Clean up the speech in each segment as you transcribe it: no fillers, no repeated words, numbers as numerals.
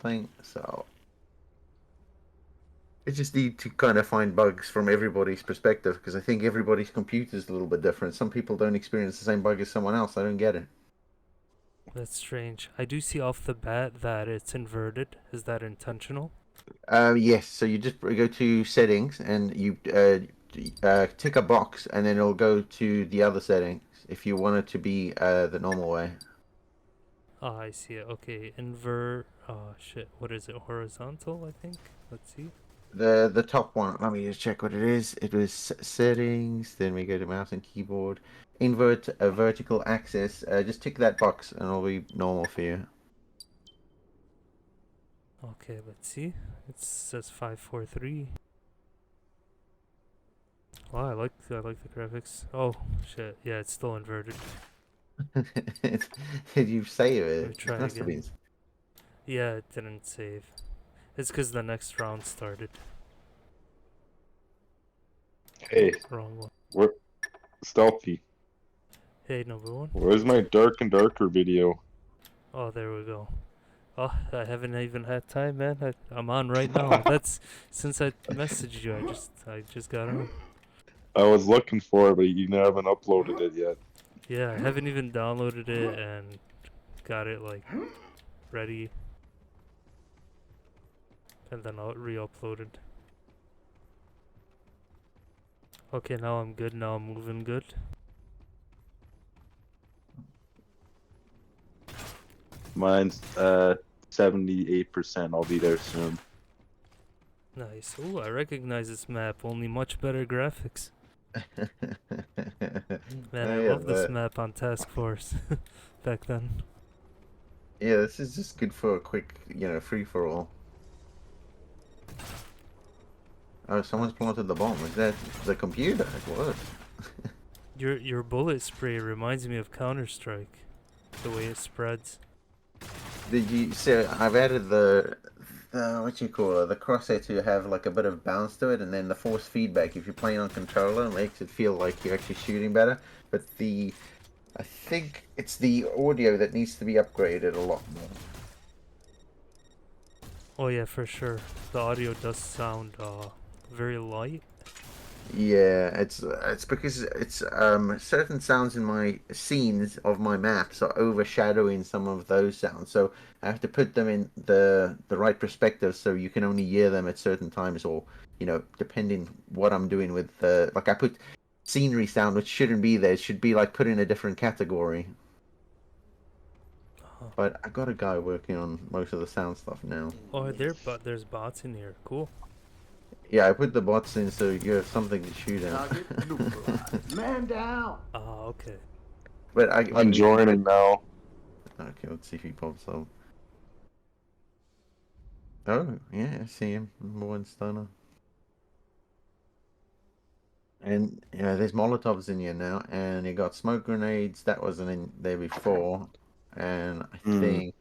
something. So I just need to kind of find bugs from everybody's perspective because I think everybody's computer is a little bit different. Some people don't experience the same bug as someone else. I don't get it. That's strange. I do see off the bat that it's inverted. Is that intentional? Yes, so you just go to settings and you tick a box, and then it'll go to the other settings if you want it to be the normal way. Ah, I see it. Okay, invert. Oh shit. What is it? Horizontal, I think. Let's see. The top one. Let me just check what it is. It was settings. Then we go to mouse and keyboard. Invert a vertical axis. Just tick that box, and it'll be normal for you. Okay, let's see. It says 543. Wow, I like the graphics. Oh shit. Yeah, it's still inverted. Did you save Let me it? It try must have again. been. Yeah, it didn't save. It's because the next round started. Hey, Wrong one. where stealthy? Hey, number one. Where's my dark and darker video? Oh, there we go. Oh, I haven't even had time, man. I'm on right now. That's since I messaged you. I just got on. I was looking for it, but you haven't uploaded it yet. Yeah, I haven't even downloaded it and got it like ready, and then I'll re-uploaded. Okay, now I'm good. Now I'm moving good. Mine's 78%. I'll be there soon. Nice. Ooh, I recognize this map. Only much better graphics. Man, I Yeah, love this map on Task Force back then. yeah, this is just good for a quick, free for all. Oh, someone's planted the bomb. Is that the computer? It was. Your bullet spray reminds me of Counter-Strike. The way it spreads. Did you see? I've added the what you call it, the crosshair to have like a bit of bounce to it, and then the force feedback. If you're playing on controller, it makes it feel like you're actually shooting better. But I think it's the audio that needs to be upgraded a lot more. Oh yeah, for sure. The audio does sound very light. Yeah, it's because it's certain sounds in my scenes of my maps are overshadowing some of those sounds. So I have to put them in the right perspective so you can only hear them at certain times, or depending what I'm doing with the like I put scenery sound which shouldn't be there. It should be like put in a different category. But I got a guy working on most of the sound stuff now. Oh, there's bots in here. Cool. Yeah, I put the bots in so you have something to shoot at. Target neutralized. Man down. Okay. But I'm joining now. Okay, let's see if he pops up. Oh, yeah, I see him. Number one stunner. And yeah, there's Molotovs in here now, and you got smoke grenades that wasn't in there before, and I think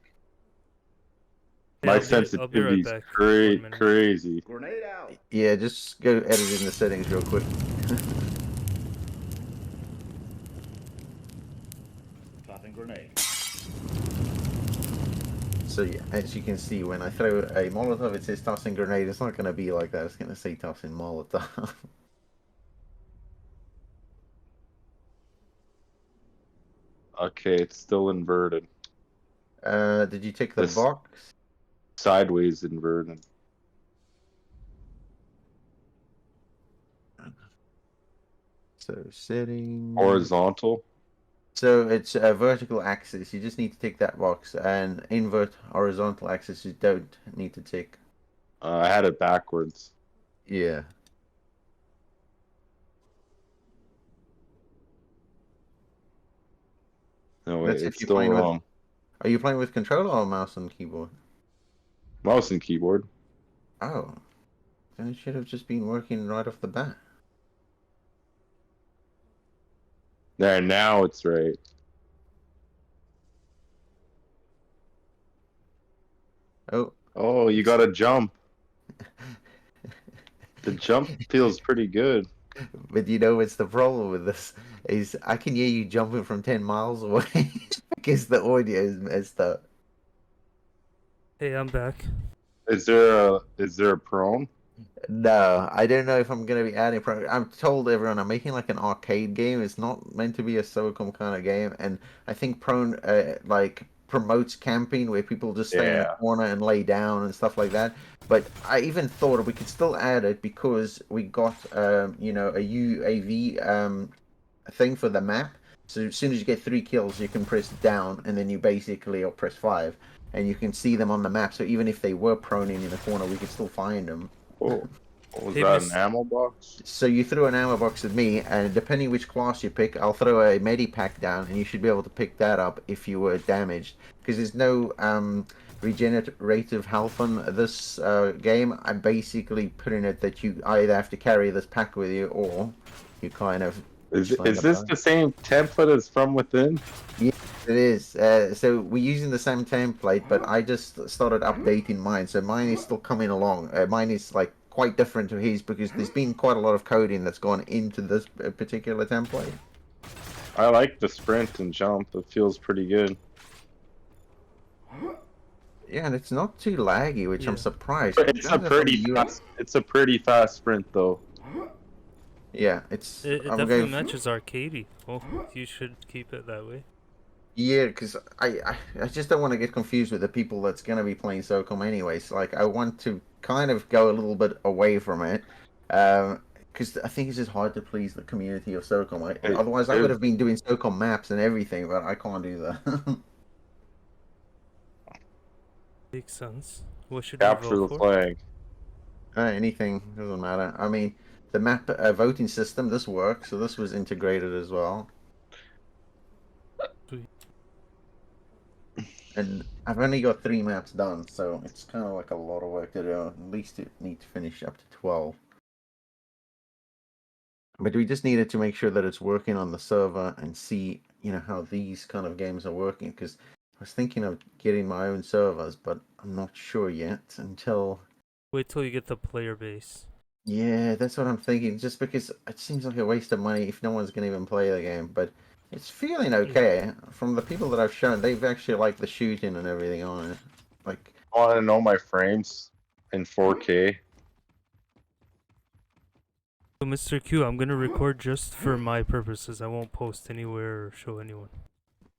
Yeah, My I'll be right sensitivity's back. 1 minute. crazy. Grenade out. yeah, just go edit in the settings real quick. Tossing grenade. So yeah, as you can see, when I throw a Molotov, it says tossing grenade. It's not going to be like that. It's going to say tossing Molotov. Okay, it's still inverted. Did you tick the This box? sideways inverted. So settings. Horizontal. So it's a vertical axis. You just need to tick that box, and invert horizontal axis you don't need to tick. I had it backwards. Yeah. No, wait, That's if it's you're still playing with. wrong. Are you playing with controller or mouse and keyboard? Mouse and keyboard. Oh, then it should have just been working right off the bat. There, now it's right. Oh. Oh, you gotta jump. The jump feels pretty good. But you know what's the problem with this is I can hear you jumping from 10 miles away because the audio is messed up. Hey, I'm back. Is there a prone? No, I don't know if I'm gonna be adding pro. I've told everyone I'm making like an arcade game. It's not meant to be a SOCOM kind of game, and I think prone like promotes camping where people just stay in the Yeah. corner and lay down and stuff like that. But I even thought we could still add it because we got a UAV thing for the map. So as soon as you get 3 kills, you can press down, and then you basically or press 5, and you can see them on the map. So even if they were proning in the corner, we could still find them. Oh, was Hey, that an Miss. ammo box? So you throw an ammo box at me, and depending which class you pick, I'll throw a medipack down, and you should be able to pick that up if you were damaged. Because there's no regenerative health on this game. I'm basically putting it that you either have to carry this pack with you, or you kind of Is just end is up this dying. the same template as From Within? Yes, it is. So we're using the same template, but I just started updating mine. So mine is still coming along. Mine is like quite different to his because there's been quite a lot of coding that's gone into this particular template. I like the sprint and jump. It feels pretty good. Yeah, and it's not too laggy, which I'm Yeah. surprised. But You it's a guys are from pretty the US. fast. It's a pretty fast sprint though. Yeah, it's. It I'm definitely going. matches arcadey. Well, you should keep it that way. Yeah, because I just don't want to get confused with the people that's going to be playing SOCOM anyways. Like, I want to kind of go a little bit away from it. Because I think it's just hard to please the community of SOCOM. It, Otherwise, I would it, have been doing SOCOM maps and everything, but I can't do that. Makes sense. What should we capture vote the for? flag. Anything doesn't matter. I mean, the map voting system, this works, so this was integrated as well. Sweet. And I've only got 3 maps done, so it's kind of like a lot of work to do. At least it need to finish up to 12. But we just needed to make sure that it's working on the server and see, how these kind of games are working. Because I was thinking of getting my own servers, but I'm not sure yet until. Wait till you get the player base. Yeah, that's what I'm thinking. Just because it seems like a waste of money if no one's gonna even play the game. But it's feeling okay. From the people that I've shown, they've actually liked the shooting and everything on it. Like, I want to know my frames in 4K. So, Mr. Q, I'm gonna record just for my purposes. I won't post anywhere or show anyone.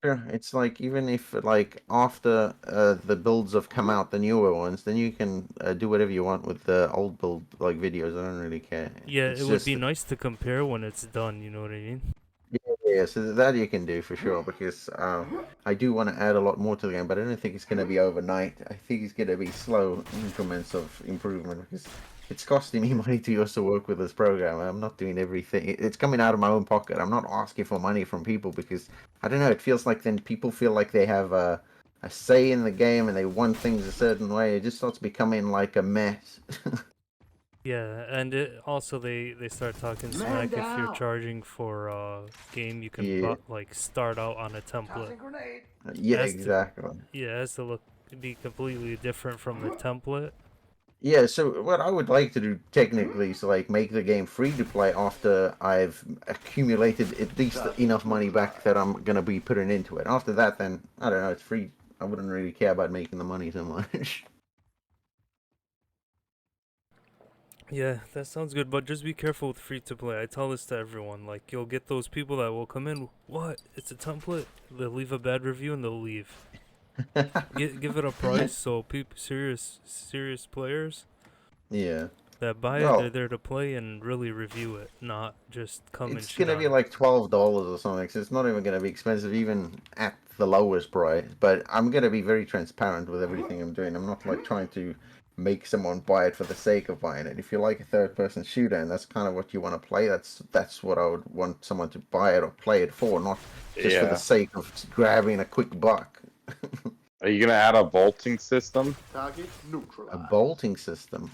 sure, it's like even if like after the builds have come out, the newer ones, then you can do whatever you want with the old build like videos. I don't really care. Yeah, It's it would just be nice to compare when it's done. You know what I mean? yeah, so that you can do for sure because I do want to add a lot more to the game, but I don't think it's going to be overnight. I think it's going to be slow increments of improvement because it's costing me money to also work with this program. I'm not doing everything. It's coming out of my own pocket. I'm not asking for money from people because I don't know. It feels like then people feel like they have a say in the game and they want things a certain way. It just starts becoming like a mess. Yeah, and also they start talking Man smack if you're down. charging for a game you can Yeah, like start out on a template. Tossing grenade. yeah, Has to exactly. yeah, it has to look be completely different from the template. Yeah, so what I would like to do technically is like make the game free to play after I've accumulated at least enough money back that I'm gonna be putting into it. After that, then I don't know, it's free. I wouldn't really care about making the money so much. Yeah, that sounds good, but just be careful with free to play. I tell this to everyone. Like, you'll get those people that will come in, what? It's a template? They'll leave a bad review and they'll leave. Give it a price so people, serious players Yeah. that buy it, they're Well, there to play and really review it, not just come and it's shit gonna on be it. like $12 or something, so it's not even gonna be expensive even at the lowest price. But I'm gonna be very transparent with everything I'm doing. I'm not like trying to make someone buy it for the sake of buying it. If you like a third-person shooter and that's kind of what you want to play, that's what I would want someone to buy it or play it for, not just for the Yeah. sake of grabbing a quick buck. Are you gonna add a bolting system, Target A neutralized. bolting system.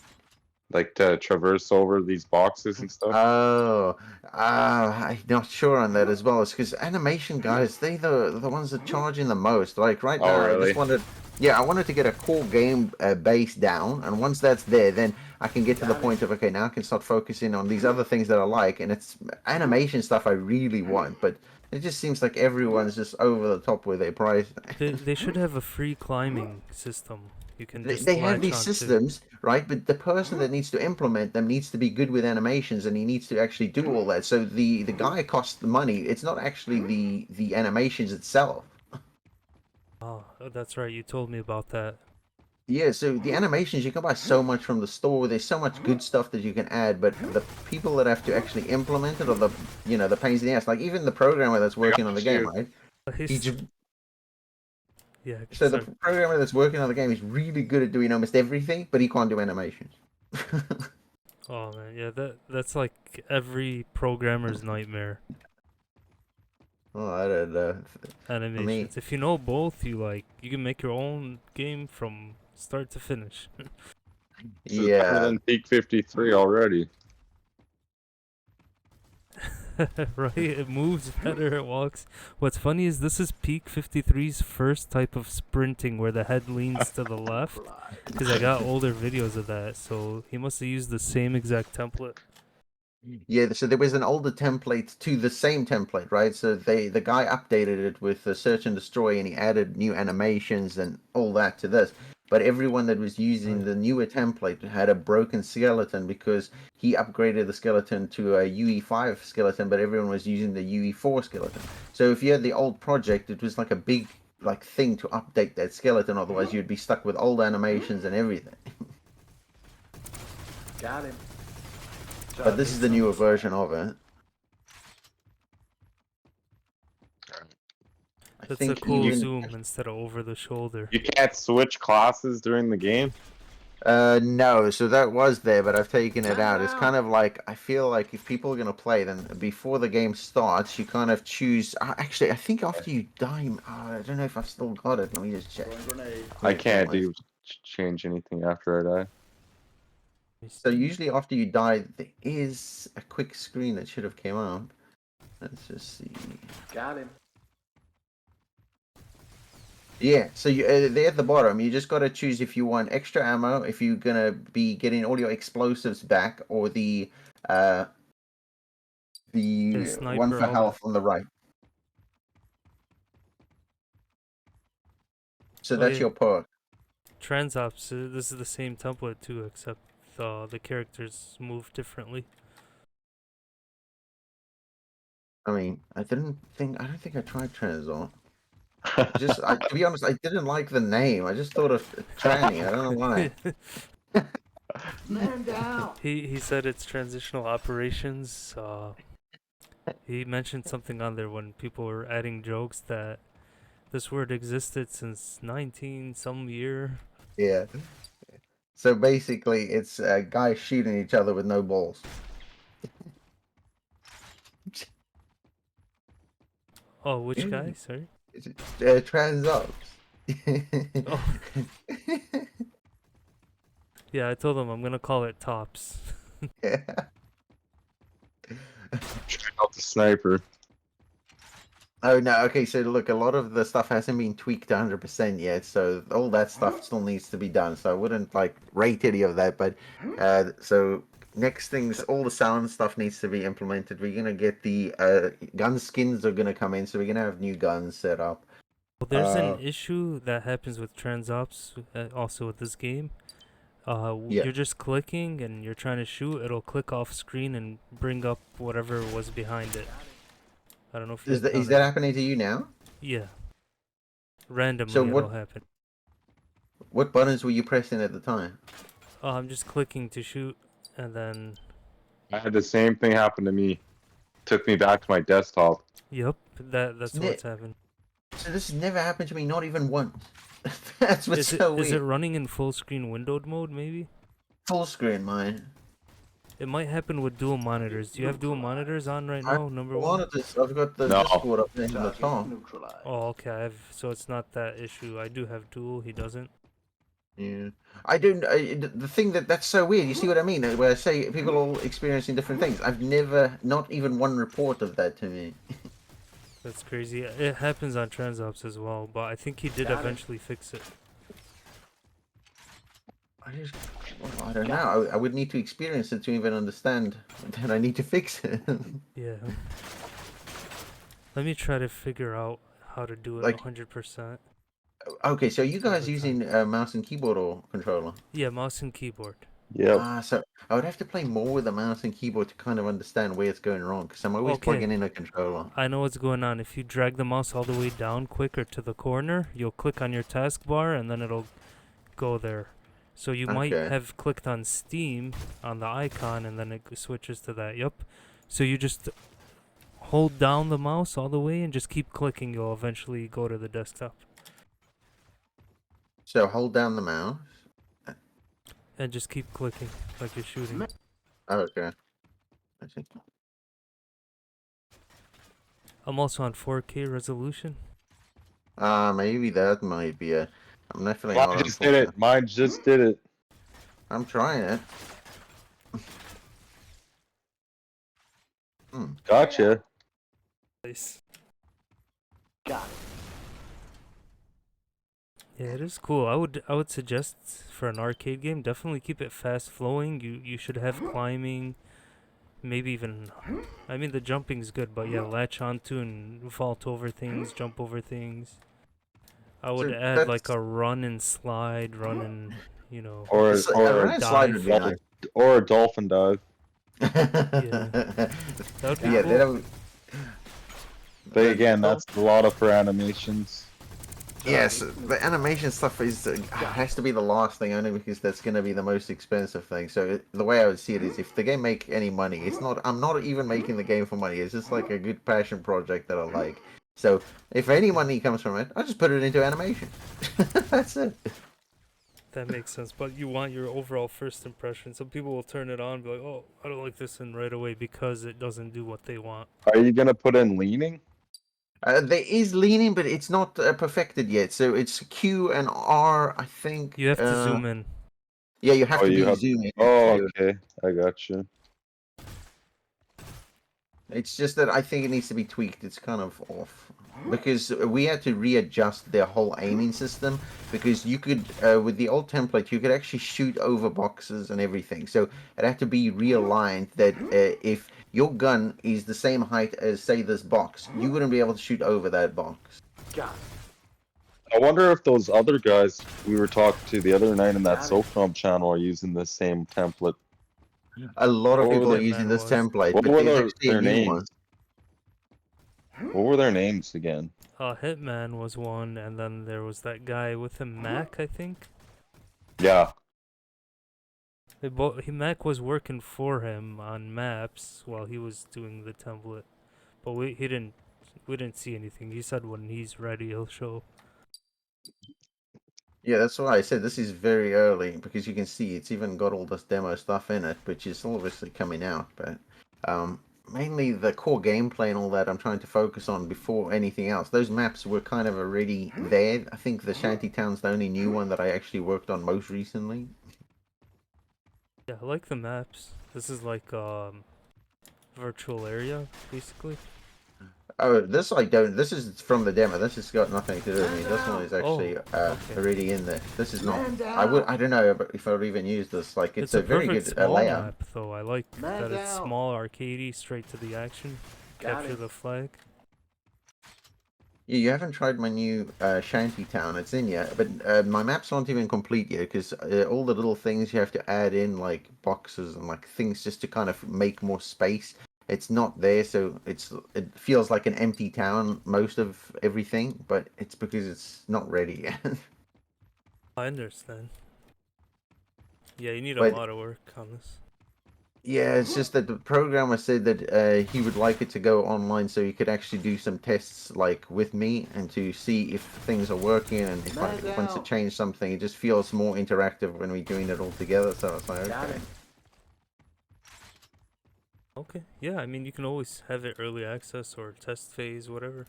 like to traverse over these boxes and stuff? Oh, I'm not sure on that as well. It's because animation guys, they the ones that charging the most. Like right Oh, now, I just really? wanted, yeah, I wanted to get a core game base down, and once that's there, then I can get to the point of okay, now I can start focusing on these other things that I like, and it's animation stuff I really want, but it just seems like everyone's just over the top with their price. They should have a free climbing system. You can They, just they have latch these onto. systems, right? But the person that needs to implement them needs to be good with animations, and he needs to actually do all that. So the guy costs the money. It's not actually the animations itself. Oh, that's right. You told me about that. Yeah, so the animations you can buy so much from the store. There's so much good stuff that you can add, but the people that have to actually implement it are the pains in the ass. Like even the programmer that's working on the game, you. right? He He's, just yeah, so the sorry. programmer that's working on the game is really good at doing almost everything, but he can't do animations. Oh man, yeah, that's like every programmer's nightmare. Oh, I don't know. For me, Animations. If you know both, you can make your own game from start to finish. This is better yeah, than Peak 53 already. Right? It moves better, it walks. What's funny is this is Peak 53's first type of sprinting where the head leans to the left. Because I got older videos of that, so he must have used the same exact template. yeah. So there was an older template to the same template, right? So the guy updated it with the search and destroy, and he added new animations and all that to this. But everyone that was using Right. the newer template had a broken skeleton because he upgraded the skeleton to a UE5 skeleton, but everyone was using the UE4 skeleton. So if you had the old project, it was like a big thing to update that skeleton. Otherwise, you'd be stuck with old animations and everything. Got him. But this is the newer version of it. I That's a think cool even zoom instead of over the shoulder. You can't switch classes during the game. no, so that was there, but I've taken it Man out. It's down. kind of like I feel like if people are gonna play, then before the game starts, you kind of choose. Actually, I think after you die, I don't know if I've still got it. Let me just check. Throwing grenade. I can't change anything after I die. So usually after you die, there is a quick screen that should have came up. Let's just see. Got him. Yeah, so there at the bottom, you just got to choose if you want extra ammo, if you're gonna be getting all your explosives back, or the one Sniper for helmet. health on the right. So Oh that's yeah, your perk. Transops. This is the same template too, except the characters move differently. I mean, I don't think I tried Tranzor. To be honest, I didn't like the name. I just thought of tranny. I don't know why. Man down. He said it's transitional operations. He mentioned something on there when people were adding jokes that this word existed since 19 some year. Yeah. So basically, it's guys shooting each other with no balls. Oh, which guy? Sorry. Transops. Oh, yeah. I told him I'm gonna call it tops. Yeah. Try out the sniper. Oh no, okay, so look, a lot of the stuff hasn't been tweaked 100% yet, so all that stuff still needs to be done. So I wouldn't like rate any of that, but so next things, all the sound stuff needs to be implemented. We're gonna get the gun skins are gonna come in, so we're gonna have new guns set up. Well, there's an issue that happens with transops, also with this game. Yeah. You're just clicking and you're trying to shoot. It'll click off screen and bring up whatever was behind it. I don't know if you Is that encountered. happening to you now? Yeah, So randomly it'll happen. what buttons were you pressing at the time? I'm just clicking to shoot, and then I had the same thing happen to me. Took me back to my desktop. yep, that's what's happened. So this has never happened to me, not even once. That's what's so weird. Is it running in full screen windowed mode? Maybe Full screen, mine. it might happen with dual monitors. Do you have dual monitors on right now? Number A one. lot of this, I've got the No. Discord up there in the Target top. neutralized. Oh, okay. So it's not that issue. I do have dual. He doesn't. Yeah, I don't. The thing that's so weird. You see what I mean? Where I say people are all experiencing different things. I've never, not even one report of that to me. That's crazy. It happens on transops as well, but I think he did Got it. eventually fix it. I don't know. I would need to experience it to even understand that I need to fix it. Yeah. Let me try to figure out how to do it Like- 100%. Okay, so you Some of guys the using mouse and keyboard or controller? Yeah, mouse and keyboard. Yep. So I would have to play more with the mouse and keyboard to kind of understand where it's going wrong, because I'm always Okay. plugging in a controller. I know what's going on. If you drag the mouse all the way down quick or to the corner, you'll click on your taskbar and then it'll go there. So you might Okay. have clicked on Steam on the icon and then it switches to that. Yep. So you just hold down the mouse all the way and just keep clicking. You'll eventually go to the desktop. So hold down the mouse. And just keep clicking like you're shooting. Oh, okay. I see. I'm also on 4K resolution. Maybe that might be a. I'm definitely Mine not on just did it. Mine just did it. I'm trying it. Gotcha. Nice. Got it. Yeah, it is cool. I would suggest for an arcade game, definitely keep it fast flowing. You should have climbing, maybe even. I mean, the jumping's good, but yeah, latch onto and vault over things, jump over things. I would So add like a run and slide, run and Or a or run and slide would be dol- nice. or a dolphin dive. That would be Yeah, cool. they don't. But again, that's a lot of for animations. Yes, the animation stuff has to be the last thing, only because that's going to be the most expensive thing. So the way I would see it is, if the game make any money, it's not. I'm not even making the game for money. It's just like a good passion project that I like. So if any money comes from it, I just put it into animation. That's it. That makes sense. But you want your overall first impression. Some people will turn it on and be like, "Oh, I don't like this," and right away because it doesn't do what they want. Are you gonna put in leaning? There is leaning, but it's not perfected yet. So it's Q and R, I think. You have to zoom in. Yeah, you have Oh, to you be have. zooming. Oh, okay. I got you. It's just that I think it needs to be tweaked. It's kind of off. Because we had to readjust their whole aiming system. Because you could, with the old template, you could actually shoot over boxes and everything. So it had to be realigned that if your gun is the same height as, say, this box, you wouldn't be able to shoot over that box. Got it. I wonder if those other guys we were talking to the other night in that SOCOM channel are using the same template. A lot of What were people are their- using this was. template, What but were there's actually their a new one. names? What were their names again? Hitman was one, and then there was that guy with him, Mac, I think. Yeah. Mac was working for him on maps while he was doing the template, but we didn't see anything. He said when he's ready, he'll show. Yeah, that's why I said this is very early, because you can see it's even got all this demo stuff in it, which is obviously coming out. But mainly the core gameplay and all that I'm trying to focus on before anything else. Those maps were kind of already there. I think the Shantytown's the only new one that I actually worked on most recently. Yeah, I like the maps. This is like virtual area basically. Oh, this I don't. This is from the demo. This has got nothing to do with me. This one is actually okay. already in there. This is not. I don't know if I would even use this. Like it's a very perfect good small layout. map though. I like that it's small, arcadey, straight to the action. Capture the flag. Yeah, you haven't tried my new Shantytown. It's in yet, but my maps aren't even complete yet because all the little things you have to add in, like boxes and like things, just to kind of make more space. It's not there, so it feels like an empty town most of everything, but it's because it's not ready yet. I understand. Yeah, you need a But lot of work on this. yeah, it's just that the programmer said that he would like it to go online so he could actually do some tests like with me and to see if things are working, and if I want to change something, it just feels more interactive when we're doing it all together. So it's like, okay. Okay. Yeah, I mean you can always have it early access or test phase, whatever.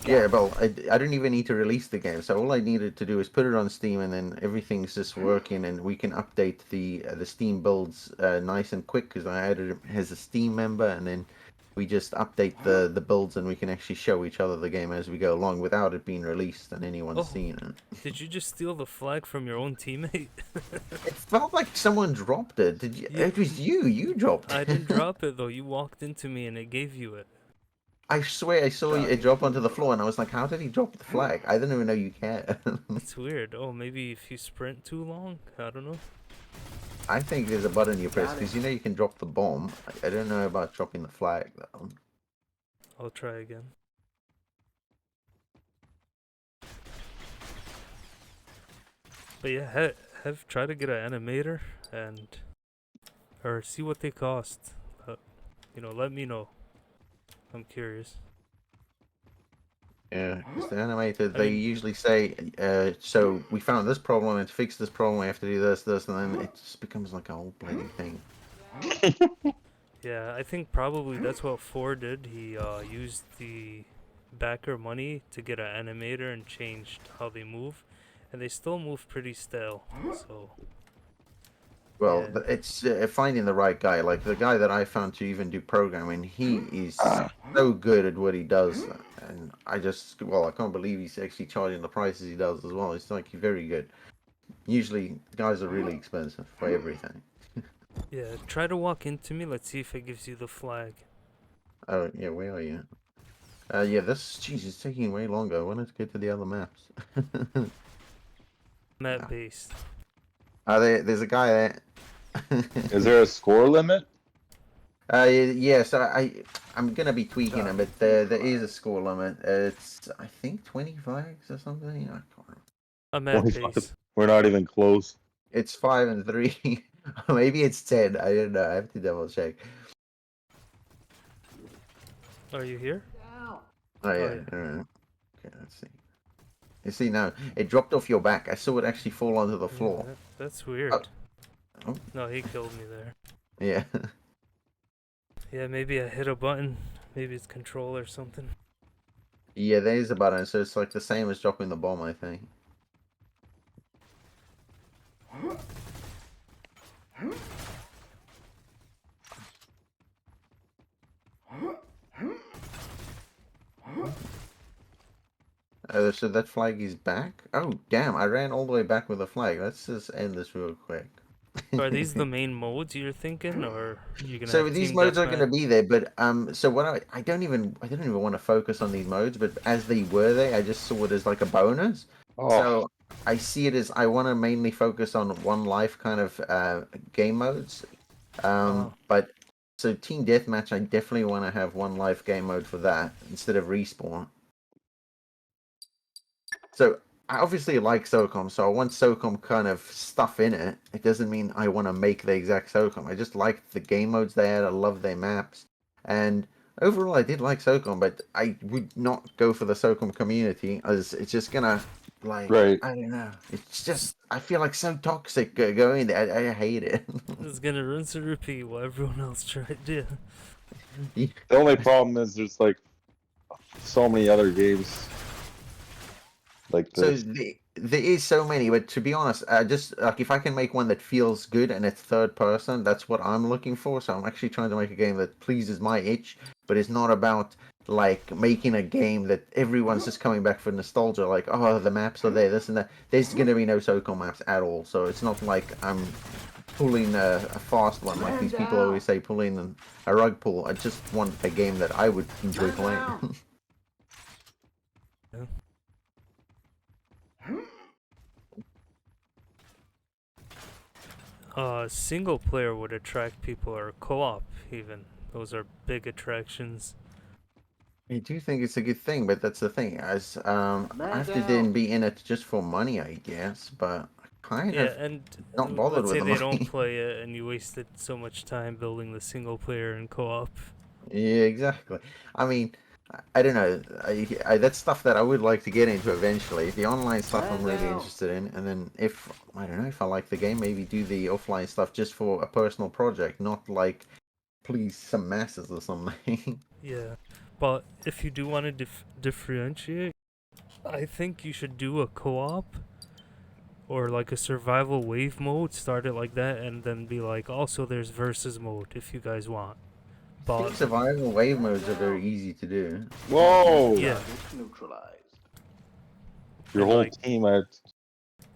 Yeah, well, I don't even need to release the game. So all I needed to do is put it on Steam, and then everything's just working, and we can update the Steam builds nice and quick because I added it as a Steam member, and then we just update the builds, and we can actually show each other the game as we go along without it being released and anyone seeing it. Did you just steal the flag from your own teammate? It felt like someone dropped it. Did you? Yeah. It was you. You dropped it. I didn't drop it though. You walked into me and it gave you it. I swear I saw it drop onto the floor, and I was like, "How did he drop the flag? I didn't even know you can." It's weird. Oh, maybe if you sprint too long? I don't know. I think there's a button you press because you know you can drop the bomb. I don't know about dropping the flag though. I'll try again. But yeah, have try to get an animator and or see what they cost. Let me know. I'm curious. Yeah, because the animator, I they mean, usually say, so we found this problem, and to fix this problem, we have to do this, this, and then it just becomes like a whole bloody thing. yeah, I think probably that's what Ford did. He used the backer money to get an animator and changed how they move, and they still move pretty stale. So Well, yeah, it's finding the right guy. Like the guy that I found to even do programming, he is so good at what he does, and I can't believe he's actually charging the prices he does as well. It's like he's very good. Usually, guys are really expensive for everything. yeah. Try to walk into me. Let's see if it gives you the flag. Oh yeah, where are you? Yeah, jeez, it's taking way longer. I wanted to get to the other maps. Map base. There's a guy there. Is there a score limit? Yeah, so I'm gonna be tweaking them, but there is a score limit. It's I think 25 or something. I can't remember. A map 25. base. We're not even close. It's 5 and 3. Maybe it's 10. I don't know. I have to double check. Are you here? Down. Oh yeah. yeah. Okay, let's see. You see now, it dropped off your back. I saw it actually fall onto the Yeah, floor. that's weird. Oh. No, he killed me there. Yeah. Yeah, maybe I hit a button. Maybe it's control or something. Yeah, there's a button, so it's like the same as dropping the bomb, I think. So that flag is back? Oh, damn, I ran all the way back with the flag. Let's just end this real quick. Are these the main modes you're thinking, or you're gonna So have these team modes are going to deathmatch? be there, but so what I don't even want to focus on these modes, but as they were there, I just saw it as like a bonus. Oh, So I see it as I want to mainly focus on one life kind of game modes. Oh, But so team deathmatch, I definitely want to have one life game mode for that instead of respawn. So I obviously like SOCOM, so I want SOCOM kind of stuff in it. It doesn't mean I want to make the exact SOCOM. I just like the game modes they had. I love their maps, and overall I did like SOCOM, but I would not go for the SOCOM community as it's just gonna right. I don't know. It's just I feel like so toxic going there. I hate it. it's gonna rinse and repeat what everyone else tried. Yeah. The only problem is there's like so many other games like So this. there is so many, but to be honest, just like if I can make one that feels good and it's third person, that's what I'm looking for. So I'm actually trying to make a game that pleases my itch, but it's not about like making a game that everyone's just coming back for nostalgia. Like, oh, the maps are there, this and that. There's gonna be no SOCOM maps at all, so it's not like I'm pulling a fast one like these people always say, pulling a rug pull. I just want a game that I would enjoy playing. Yeah. Single player would attract people, or co-op even. Those are big attractions. I do think it's a good thing, but that's the thing. As I have to down. then be in it just for money, I guess. But I kind Yeah, of and not bothered let's with say the they don't money. play it, and you wasted so much time building the single player and co-op. Yeah, exactly. I mean, I don't know. That's stuff that I would like to get into eventually. The online stuff I'm really down. interested in, and then if I don't know if I like the game, maybe do the offline stuff just for a personal project, not like please some masses or something. Yeah, but if you do want to differentiate, I think you should do a co-op or like a survival wave mode. Start it like that, and then be like, also there's versus mode if you guys want. I think But survival wave modes are very easy to do. Whoa! yeah, Target neutralized. Your and whole like team had.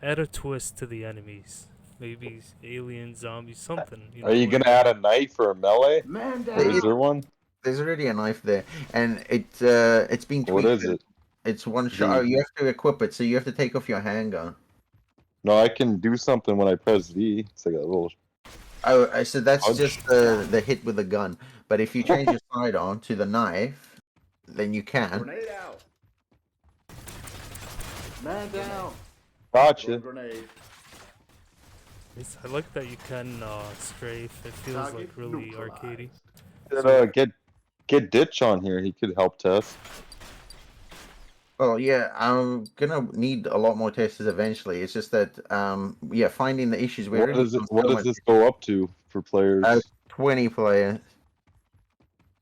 add a twist to the enemies. Maybe aliens, zombies, something. Are you gonna add a knife or a melee? Man Or is down. there one? There's already a knife there, and it's been What tweaked. is it? It's one shot. Oh, you have to equip it, so you have to take off your handgun. No, I can do something when I press V. It's like a little Oh, so that's punch. just the hit with the gun. But if you change your sidearm to the knife, then you can. Grenade out. Man down. Gotcha. Grenade. I like that you can strafe. It feels like Target really neutralized. arcadey. Should, get Ditch on here. He could help test. Well, yeah, I'm gonna need a lot more testers eventually. It's just that, yeah, finding the issues we What already does it? come What so does much. this go up to for players? 20 players.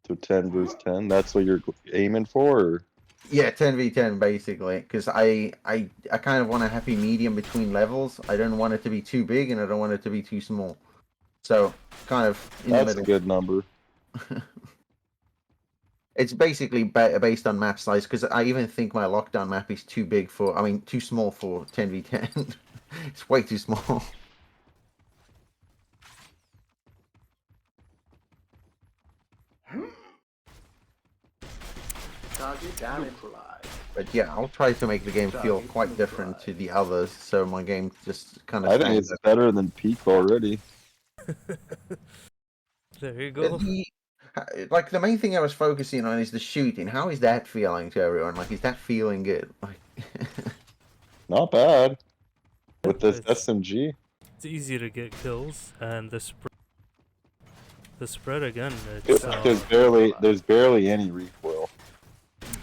To 10 versus 10. That's what you're aiming for. Or? Yeah, 10v10 basically, because I kind of want a happy medium between levels. I don't want it to be too big, and I don't want it to be too small. So, kind of in the That's a middle. good number. It's basically based on map size, because I even think my lockdown map is too big for, I mean, too small for 10v10. It's way too small. Target neutralized. But yeah, I'll try to make the game feel quite different to the others, so my game just kind of I think stands it's better than Peak already. There you go. Like, the main thing I was focusing on is the shooting. How is that feeling to everyone? Like, is that feeling good? Like, Not bad. With this It's SMG. easy to get kills, and the spread again. It's There's barely any recoil.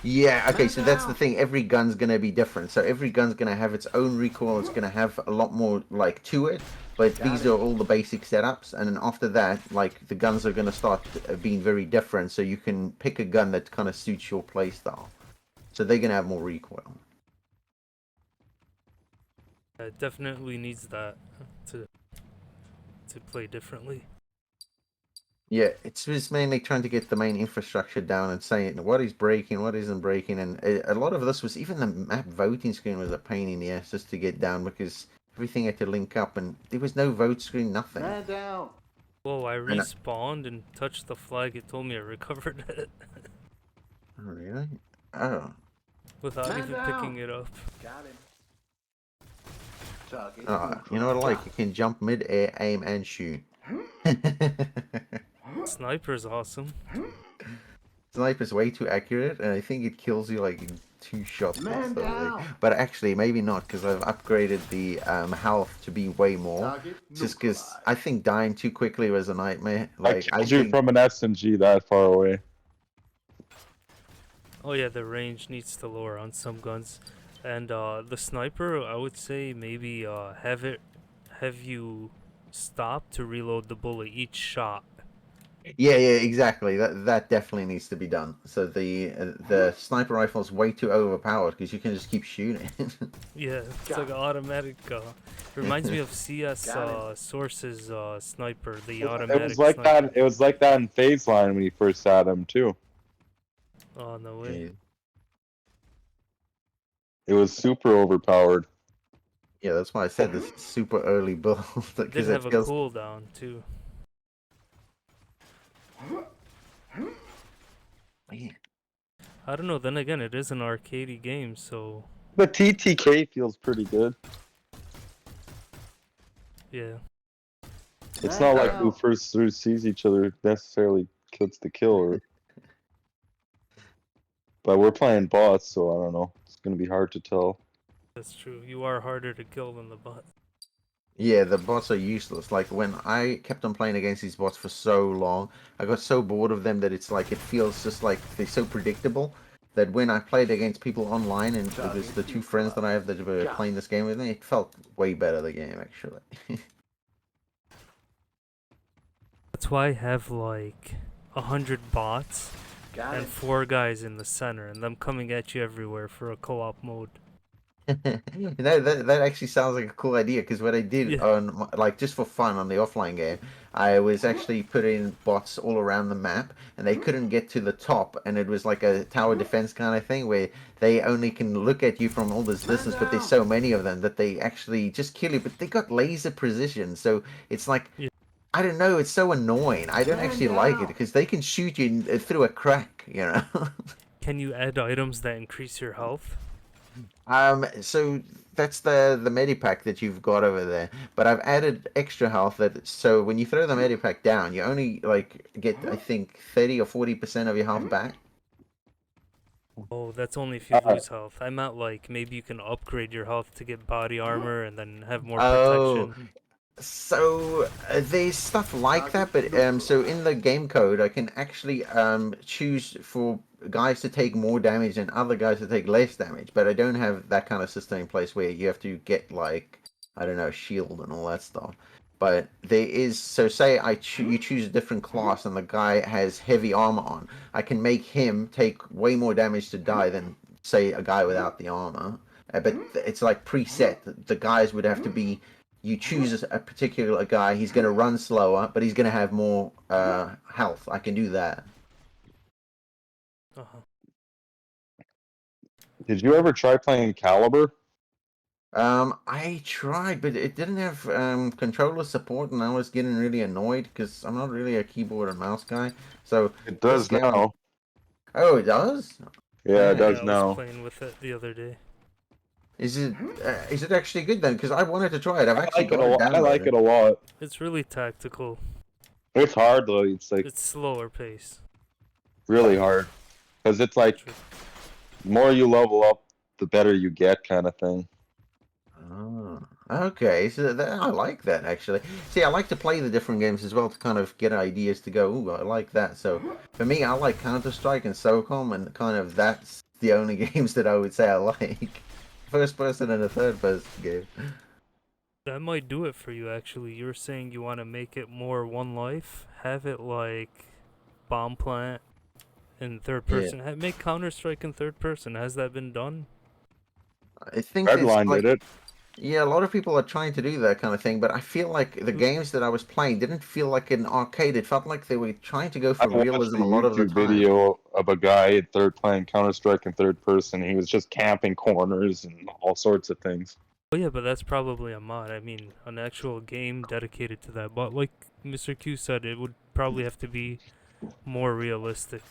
yeah, okay, so that's the thing. Every gun's gonna be different. So every gun's gonna have its own recoil. It's gonna have a lot more, like, to it. But these are all the basic setups. And then after that, like, the guns are gonna start being very different. So you can pick a gun that kind of suits your playstyle. So they're gonna have more recoil. it definitely needs that to play differently. Yeah, it's just mainly trying to get the main infrastructure down and saying what is breaking, what isn't breaking, and a lot of this was, even the map voting screen was a pain in the ass just to get down, because everything had to link up, and there was no vote screen, nothing. Man down. Whoa, I respawned and touched the flag. It told me I recovered it Oh, really? Oh. without Man even down. picking it up. Got him. Target You know what I like? You can jump mid-air, aim, and shoot. Sniper's awesome. Sniper's way too accurate, and I think it kills you like in 2 shots. Man down. But actually, maybe not, because I've upgraded the health to be way more. Target Just because neutralized. I think dying too quickly was a nightmare. I Like, killed you from an SMG that far away. Oh yeah, the range needs to lower on some guns, and the sniper, I would say maybe have you stop to reload the bullet each shot. Yeah, exactly. That definitely needs to be done. So the sniper rifle is way too overpowered because you can just keep shooting. Yeah, it's like an automatic. Reminds me of CS Got Source's sniper, the It automatic was like sniper. that. It was like that in Phase Line when you first had him too. Oh no way! It was super overpowered. Yeah, that's why I said this is super early build. It did have a cooldown too. Man. I don't know. Then again, it is an arcadey game, so The TTK feels pretty good. yeah. It's Man not like down. who first sees each other necessarily gets the kill, or... But we're playing bots, so I don't know. It's gonna be hard to tell. That's true. You are harder to kill than the bot. Yeah, the bots are useless. Like, when I kept on playing against these bots for so long, I got so bored of them that it's like, it feels just like they're so predictable that when I played against people online, and it was the 2 friends that I have that were playing this game with me, it felt way better, the game, actually. That's why I have like 100 bots Got and him. 4 guys in the center, and them coming at you everywhere for a co-op mode. That actually sounds like a cool idea, because what I did Yeah. on like, just for fun on the offline game, I was actually putting bots all around the map, and they couldn't get to the top, and it was like a tower defense kind of thing where they only can look at you from all this distance, but there's so many of them that they actually just kill you, but they got laser precision, so it's like Yeah. I don't know. It's so annoying. I don't actually like it because they can shoot you through a crack. You know. Can you add items that increase your health? So that's the medipack that you've got over there. But I've added extra health that so when you throw the medipack down, you only like get I think 30 or 40% of your health back. Oh, that's only if you Uh, lose health. I meant like maybe you can upgrade your health to get body armor and then have more Oh, protection. so there's stuff like that, but so in the game code, I can actually choose for guys to take more damage and other guys to take less damage. But I don't have that kind of system in place where you have to get like I don't know shield and all that stuff. But there is so say you choose a different class and the guy has heavy armor on, I can make him take way more damage to die than say a guy without the armor. But it's like preset. The guys would have to be you choose a particular guy, he's going to run slower, but he's going to have more health. I can do that. Uh-huh. Did you ever try playing Caliber? I tried, but it didn't have controller support, and I was getting really annoyed because I'm not really a keyboard and mouse guy. So It this does game, now. oh, it does. Yeah, it Man, Yeah, does I was now. playing with it the other day. is it actually good then? Because I wanted to try it. I've actually got it I like downloaded. it a lot. It's really tactical. It's hard though. It's like It's slower pace. really hard because it's like True. the more you level up, the better you get, kind of thing. Oh, okay. So I like that actually. See, I like to play the different games as well to kind of get ideas to go. Ooh, I like that. So for me, I like Counter Strike and SOCOM, and kind of that's the only games that I would say I like. First person and a third person game. That might do it for you actually. You're saying you want to make it more one life? Have it like Bomb Plant in third Yeah, person. Make Counter Strike in third person. Has that been done? I think it's Redline like did it. yeah, a lot of people are trying to do that kind of thing, but I feel like the Who- games that I was playing didn't feel like an arcade. It felt like they were trying to go I for watched a realism a lot of the YouTube time. video of a guy at third playing Counter Strike in third person. He was just camping corners and all sorts of things. Oh yeah, but that's probably a mod. I mean, an actual game dedicated to that. But like Mr. Q said, it would probably have to be more realistic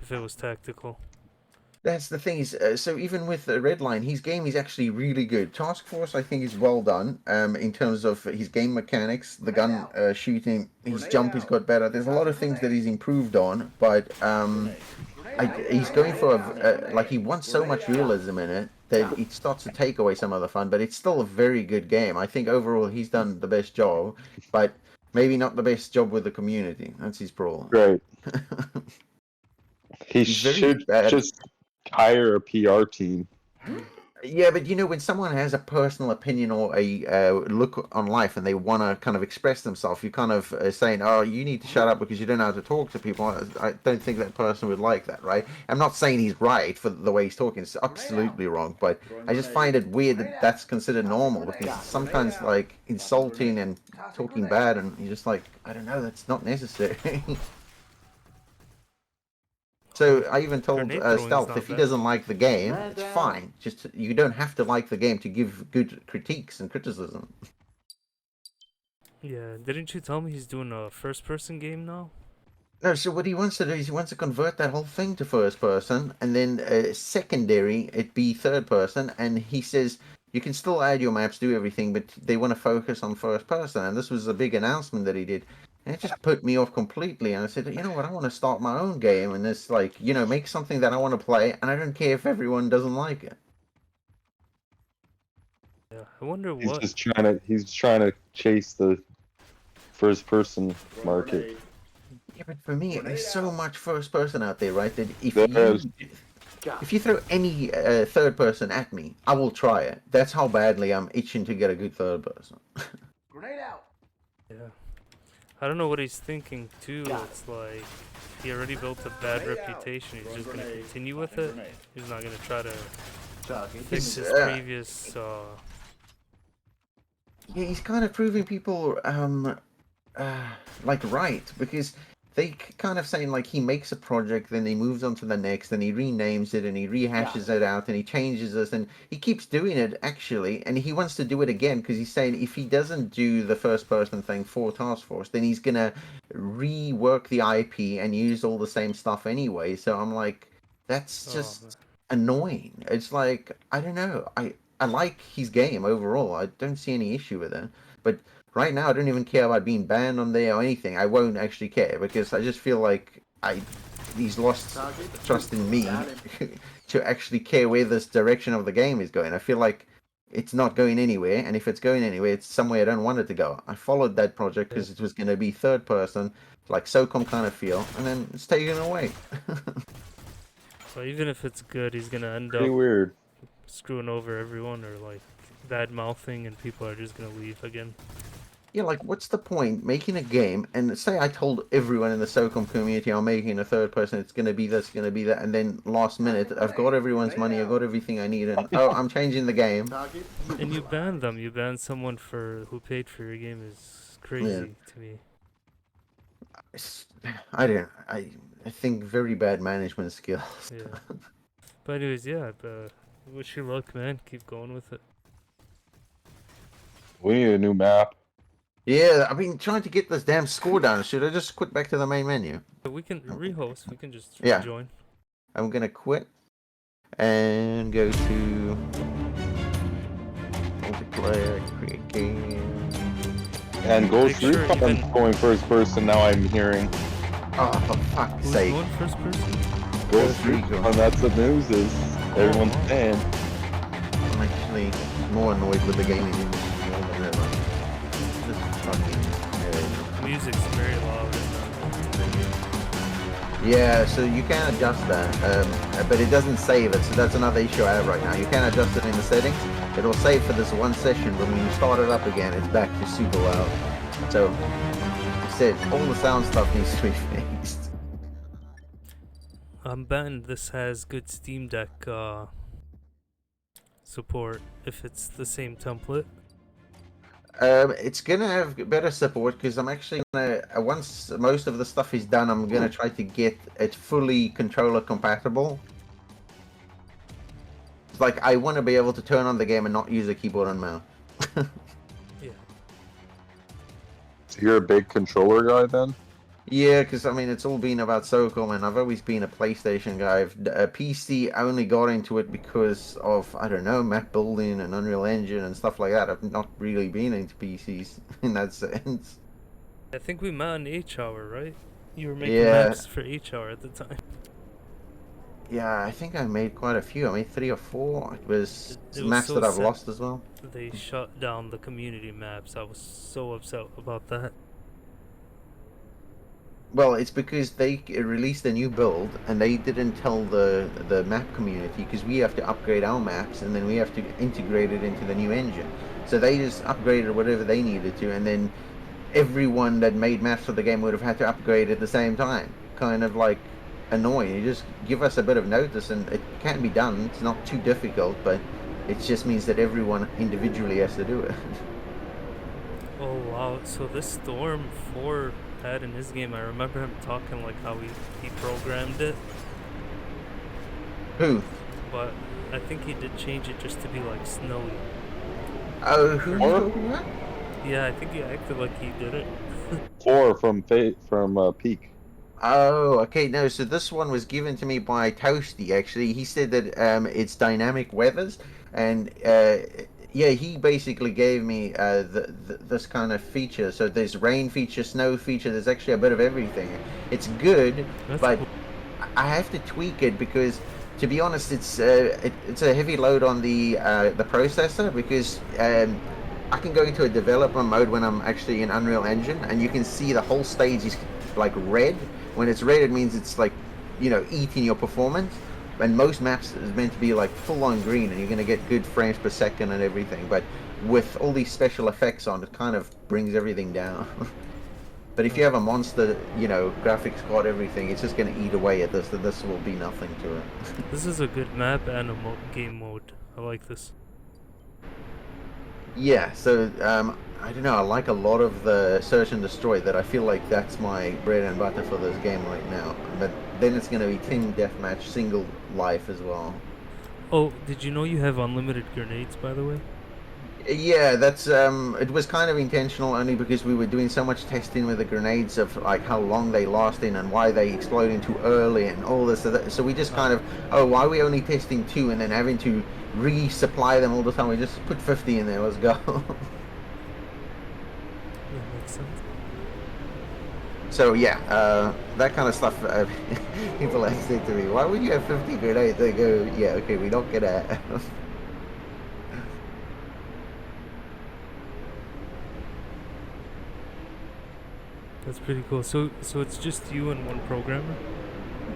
if it was tactical. That's the thing is, so even with Redline, his game is actually really good. Task Force, I think, is well done. In terms of his game mechanics, the gun shooting, his jump has got better. There's a lot of things that he's improved on, but he's going for like he wants so much realism in it that it starts to take away some of the fun. But it's still a very good game. I think overall he's done the best job, but maybe not the best job with the community. That's his problem. Great. He He's very should bad. just hire a PR team. Yeah, but you know, when someone has a personal opinion or a look on life and they want to kind of express themselves, you're kind of saying, oh, you need to shut up because you don't know how to talk to people. I don't think that person would like that, right? I'm not saying he's right for the way he's talking. It's absolutely wrong, but I just find it weird that that's considered normal because sometimes, like, insulting and talking bad, and you're just like, I don't know, that's not necessary. So I even told Grenade throwing's Stealth not if he bad. doesn't like the game, it's fine. Just you don't have to like the game to give good critiques and criticism. Yeah, didn't you tell me he's doing a first-person game now? No, so what he wants to do is he wants to convert that whole thing to first person, and then secondary it be third person. And he says you can still add your maps, do everything, but they want to focus on first person. And this was a big announcement that he did. And it just put me off completely. And I said, you know what, I want to start my own game, and it's like, you know, make something that I want to play, and I don't care if everyone doesn't like it. Yeah, I wonder He's what. just trying to chase the first person market. Yeah, but for me, there's so much first person out there, right? That There is. if you throw any third person at me, I will try it. That's how badly I'm itching to get a good third person. Grenade out. Yeah. I don't know what he's thinking too. It's like he already built a bad reputation. He's just gonna continue with it. He's not gonna try to fix his previous. Yeah, he's kind of proving people like right because kind of saying like he makes a project, then he moves on to the next, and he renames it, and he rehashes it out, and he changes it, and he keeps doing it actually, and he wants to do it again because he's saying if he doesn't do the first person thing for Task Force, then he's gonna rework the IP and use all the same stuff anyway. So I'm like, that's Oh, just annoying. It's like I don't know. I like his game overall. I don't see any issue with it, but right now, I don't even care about being banned on there or anything. I won't actually care because I just feel like he's lost trust in me to actually care where this direction of the game is going. I feel like it's not going anywhere, and if it's going anywhere, it's somewhere I don't want it to go. I followed that project because it was going to be third person, like SOCOM kind of feel, and then it's taken away. so even if it's good, he's gonna end Pretty up weird. screwing over everyone or like bad mouthing, and people are just gonna leave again. Yeah, like, what's the point making a game and say I told everyone in the SOCOM community I'm making a third person, it's going to be this, going to be that, and then last minute I've got everyone's money, I've got everything I need, and oh, I'm changing the game. And you banned them. You banned someone who paid for your game is crazy to me. I don't. I think very bad management skills. Yeah. But anyways, yeah. Wish you luck, man. Keep going with it. We need a new map. Yeah, I've been trying to get this damn score down. Should I just quit back to the main menu? We can rehost. We can just Yeah. rejoin. I'm gonna quit and go to multiplayer, create game. And Ghost Make sure Recon's even- going first person now, I'm hearing. Oh, for fuck's Who's sake! going first person? Ghost Recon. Recon, that's the news is. Everyone's wow. saying. I'm actually more annoyed with the gaming industry more than ever. This fucking Music's very loud. yeah, so you can adjust that, but it doesn't save it, so that's another issue I have right now. You can adjust it in the settings. It'll save for this one session, but when you start it up again, it's back to super loud. So, like I said, all the sound stuff needs to be fixed. I'm betting this has good Steam Deck support if it's the same template. It's gonna have better support because I'm actually gonna once most of the stuff is done, I'm gonna try to get it fully controller compatible. It's like I want to be able to turn on the game and not use a keyboard and mouse. Yeah. So you're a big controller guy then? Yeah, because I mean it's all been about SOCOM, and I've always been a PlayStation guy. PC only got into it because of I don't know map building and Unreal Engine and stuff like that. I've not really been into PCs in that sense. I think we met on H-Hour, right? You were making Yeah. maps for H-Hour at the time. Yeah, I think I made quite a few. I made 3 or 4. It was It was maps so that I've sad. lost as well. They shut down the community maps. I was so upset about that. Well, it's because they released a new build and they didn't tell the map community because we have to upgrade our maps and then we have to integrate it into the new engine. So they just upgraded whatever they needed to, and then everyone that made maps for the game would have had to upgrade at the same time. Kind of like annoying. You just give us a bit of notice and it can be done. It's not too difficult, but it just means that everyone individually has to do it. Oh wow, so this Storm 4 had in his game, I remember him talking like how he programmed it, Who? but I think he did change it just to be like snowy. Oh, who are you talking about? Yeah, I think he acted like he did it. 4 from Peak. Oh, okay. No, so this one was given to me by Toasty. Actually, he said that it's dynamic weathers, and yeah, he basically gave me this kind of feature. So there's rain feature, snow feature. There's actually a bit of everything. It's good, That's but cool. I have to tweak it because, to be honest, it's a heavy load on the processor because I can go into a developer mode when I'm actually in Unreal Engine, and you can see the whole stage is like red. When it's red, it means it's like, you know, eating your performance. And most maps is meant to be like full on green, and you're going to get good frames per second and everything. But with all these special effects on, it kind of brings everything down. But if you have a monster, you know, graphics card, everything, it's just going to eat away at this. This will be nothing to it. This is a good map and a game mode. I like this. Yeah, so I don't know. I like a lot of the search and destroy. That I feel like that's my bread and butter for this game right now. But then it's gonna be team deathmatch, single life as well. Oh, did you know you have unlimited grenades, by the way? Yeah, that's it was kind of intentional only because we were doing so much testing with the grenades of like how long they lasting and why they exploding too early and all this. So we just kind Ah, of, oh, why are we only testing 2 and then having to resupply them all the time? We just put 50 in there. Let's go. that makes sense. So yeah, that kind of stuff. People have said to me, "Why would you have 50 grenades?" They go, "Yeah, okay, we don't get that." That's pretty cool. So it's just you and one programmer?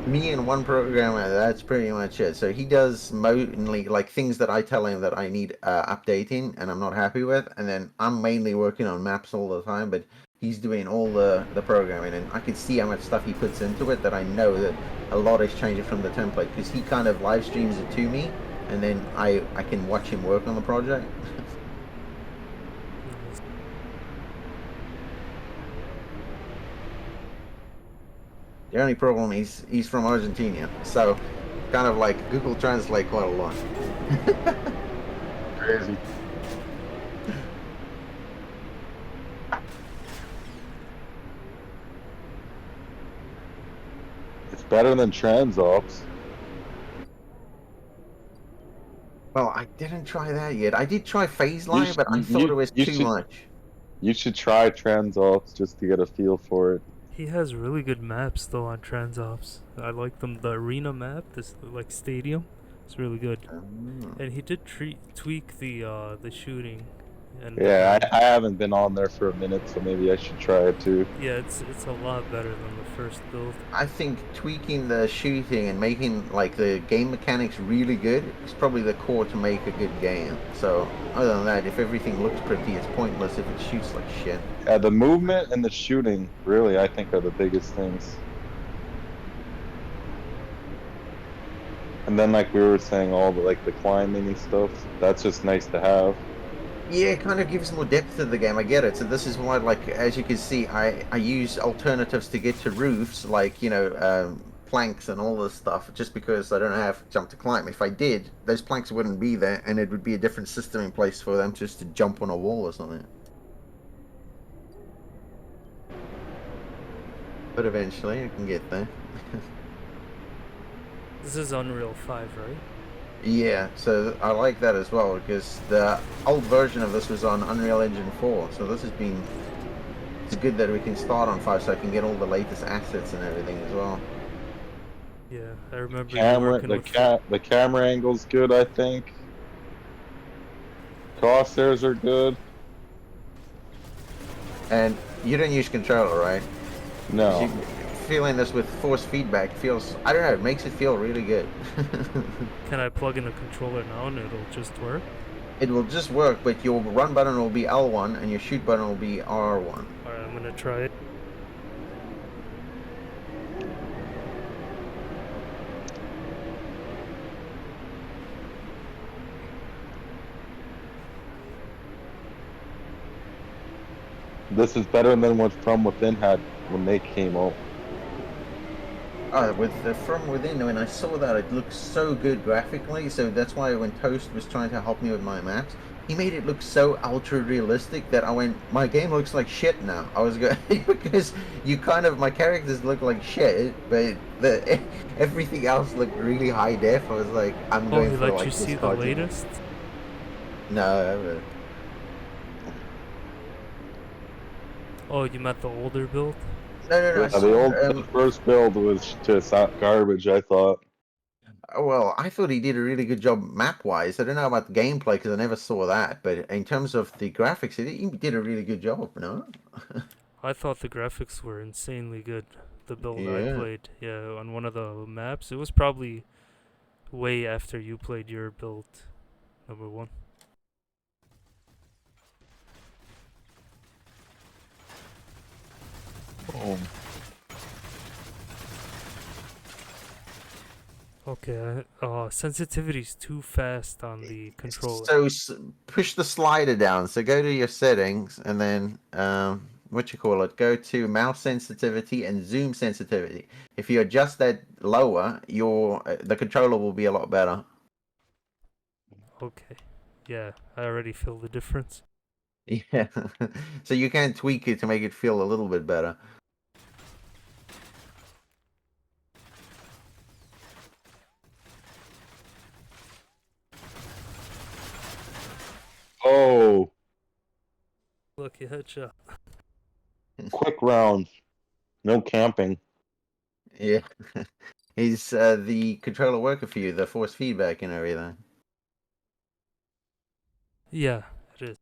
Me and one programmer, that's pretty much it. So he does mainly like things that I tell him that I need updating and I'm not happy with, and then I'm mainly working on maps all the time, but he's doing all the programming, and I can see how much stuff he puts into it that I know that a lot is changing from the template because he kind of live streams it to me, and then I can watch him work on the project. Nice. The only problem is he's from Argentina, so kind of like Google Translate quite a lot. Crazy. It's better than TransOps. Well, I didn't try that yet. I did try phase You line, sh- but I thought it was you too should much. you should try TransOps just to get a feel for it. He has really good maps though on TransOps. I like them. The arena map, this like stadium, it's really good. Mm. And he did tweak the shooting, and Yeah, I haven't been on there for a minute, so maybe I should try it too. yeah, it's a lot better than the first build. I think tweaking the shooting and making like the game mechanics really good is probably the core to make a good game. So other than that, if everything looks pretty, it's pointless if it shoots like shit. Yeah, the movement and the shooting really, I think, are the biggest things. And then, like we were saying, all the like the climbing and stuff. That's just nice to have. Yeah, it kind of gives more depth to the game. I get it. So this is why, like, as you can see, I use alternatives to get to roofs, like planks and all this stuff, just because I don't have jump to climb. If I did, those planks wouldn't be there, and it would be a different system in place for them just to jump on a wall or something. But eventually, I can get there. This is Unreal 5, right? Yeah, so I like that as well because the old version of this was on Unreal Engine 4. So this has been it's good that we can start on 5 so I can get all the latest assets and everything as well. Yeah, I remember you Camera, working the with. cat, the camera angle's good, I think. Crosshairs are good. And you don't use controller, right? Because you No, feeling this with force feedback feels, I don't know, it makes it feel really good. Can I plug in a controller now and it'll just work? It will just work, but your run button will be L1 and your shoot button will be R1. Alright, I'm gonna try it. this is better than what From Within had when they came out. With the From Within, when I saw that, it looked so good graphically. So that's why when Toast was trying to help me with my maps, he made it look so ultra realistic that I went, my game looks like shit now. I was going because you kind of my characters look like shit, but the everything else looked really high def. I was like, I'm Oh, going he for let you like this see the cartoon. latest? No, Oh, you meant the older build? no. I Yeah, saw the first build was just garbage, I thought. well, I thought he did a really good job map wise. I don't know about the gameplay because I never saw that, but in terms of the graphics, he did a really good job. No? I thought the graphics were insanely good. The build I Yeah. played, yeah, on one of the maps. It was probably way after you played your build, number one. Okay, sensitivity's too fast on the controller. So push the slider down. So go to your settings and then what you call it? Go to mouse sensitivity and zoom sensitivity. If you adjust that lower, your the controller will be a lot better. Okay. Yeah, I already feel the difference. Yeah. So you can tweak it to make it feel a little bit better. Oh, Lucky headshot. quick round. No camping. Yeah. Is the controller working for you? The force feedback and everything. Yeah, it is.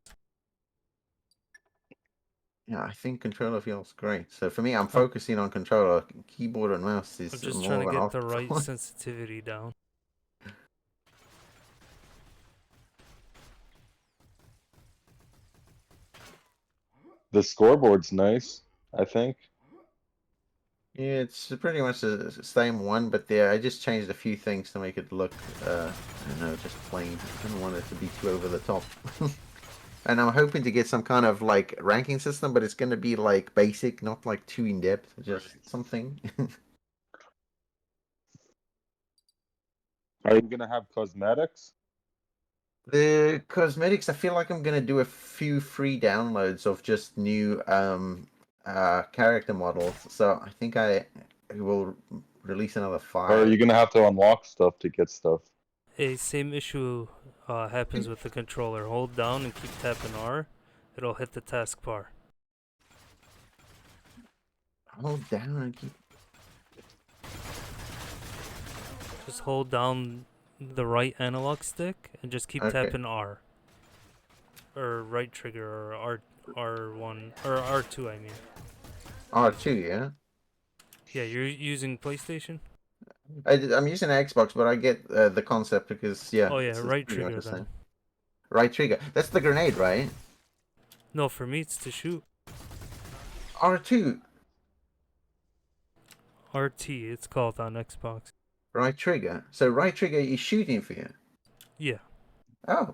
Yeah, I think controller feels great. So for me, I'm I'm, focusing on controller. Keyboard and mouse I'm is just trying more to of an get the right afterthought. sensitivity down. The scoreboard's nice, I think. Yeah, it's pretty much the same one, but yeah, I just changed a few things to make it look, I don't know, just plain. I don't want it to be too over the top. And I'm hoping to get some kind of like ranking system, but it's going to be like basic, not like too in depth, just something. Are you gonna have cosmetics? The cosmetics, I feel like I'm going to do a few free downloads of just new character models. So I think I will release another Or are five. you gonna have to unlock stuff to get stuff? A same issue happens with the controller. Hold down and keep tapping R. It'll hit the taskbar. Hold down and keep. Just hold down the right analog stick and just keep Okay. tapping R. Or right trigger or R1 or R2 I mean. R2, yeah. Yeah, you're using PlayStation? I'm using Xbox, but I get the concept because yeah, Oh yeah, it's right pretty much trigger the then. same. Right trigger. That's the grenade, right? No, for me it's to shoot. R2. RT it's called on Xbox. Right trigger. So right trigger is shooting for you. Yeah. Oh.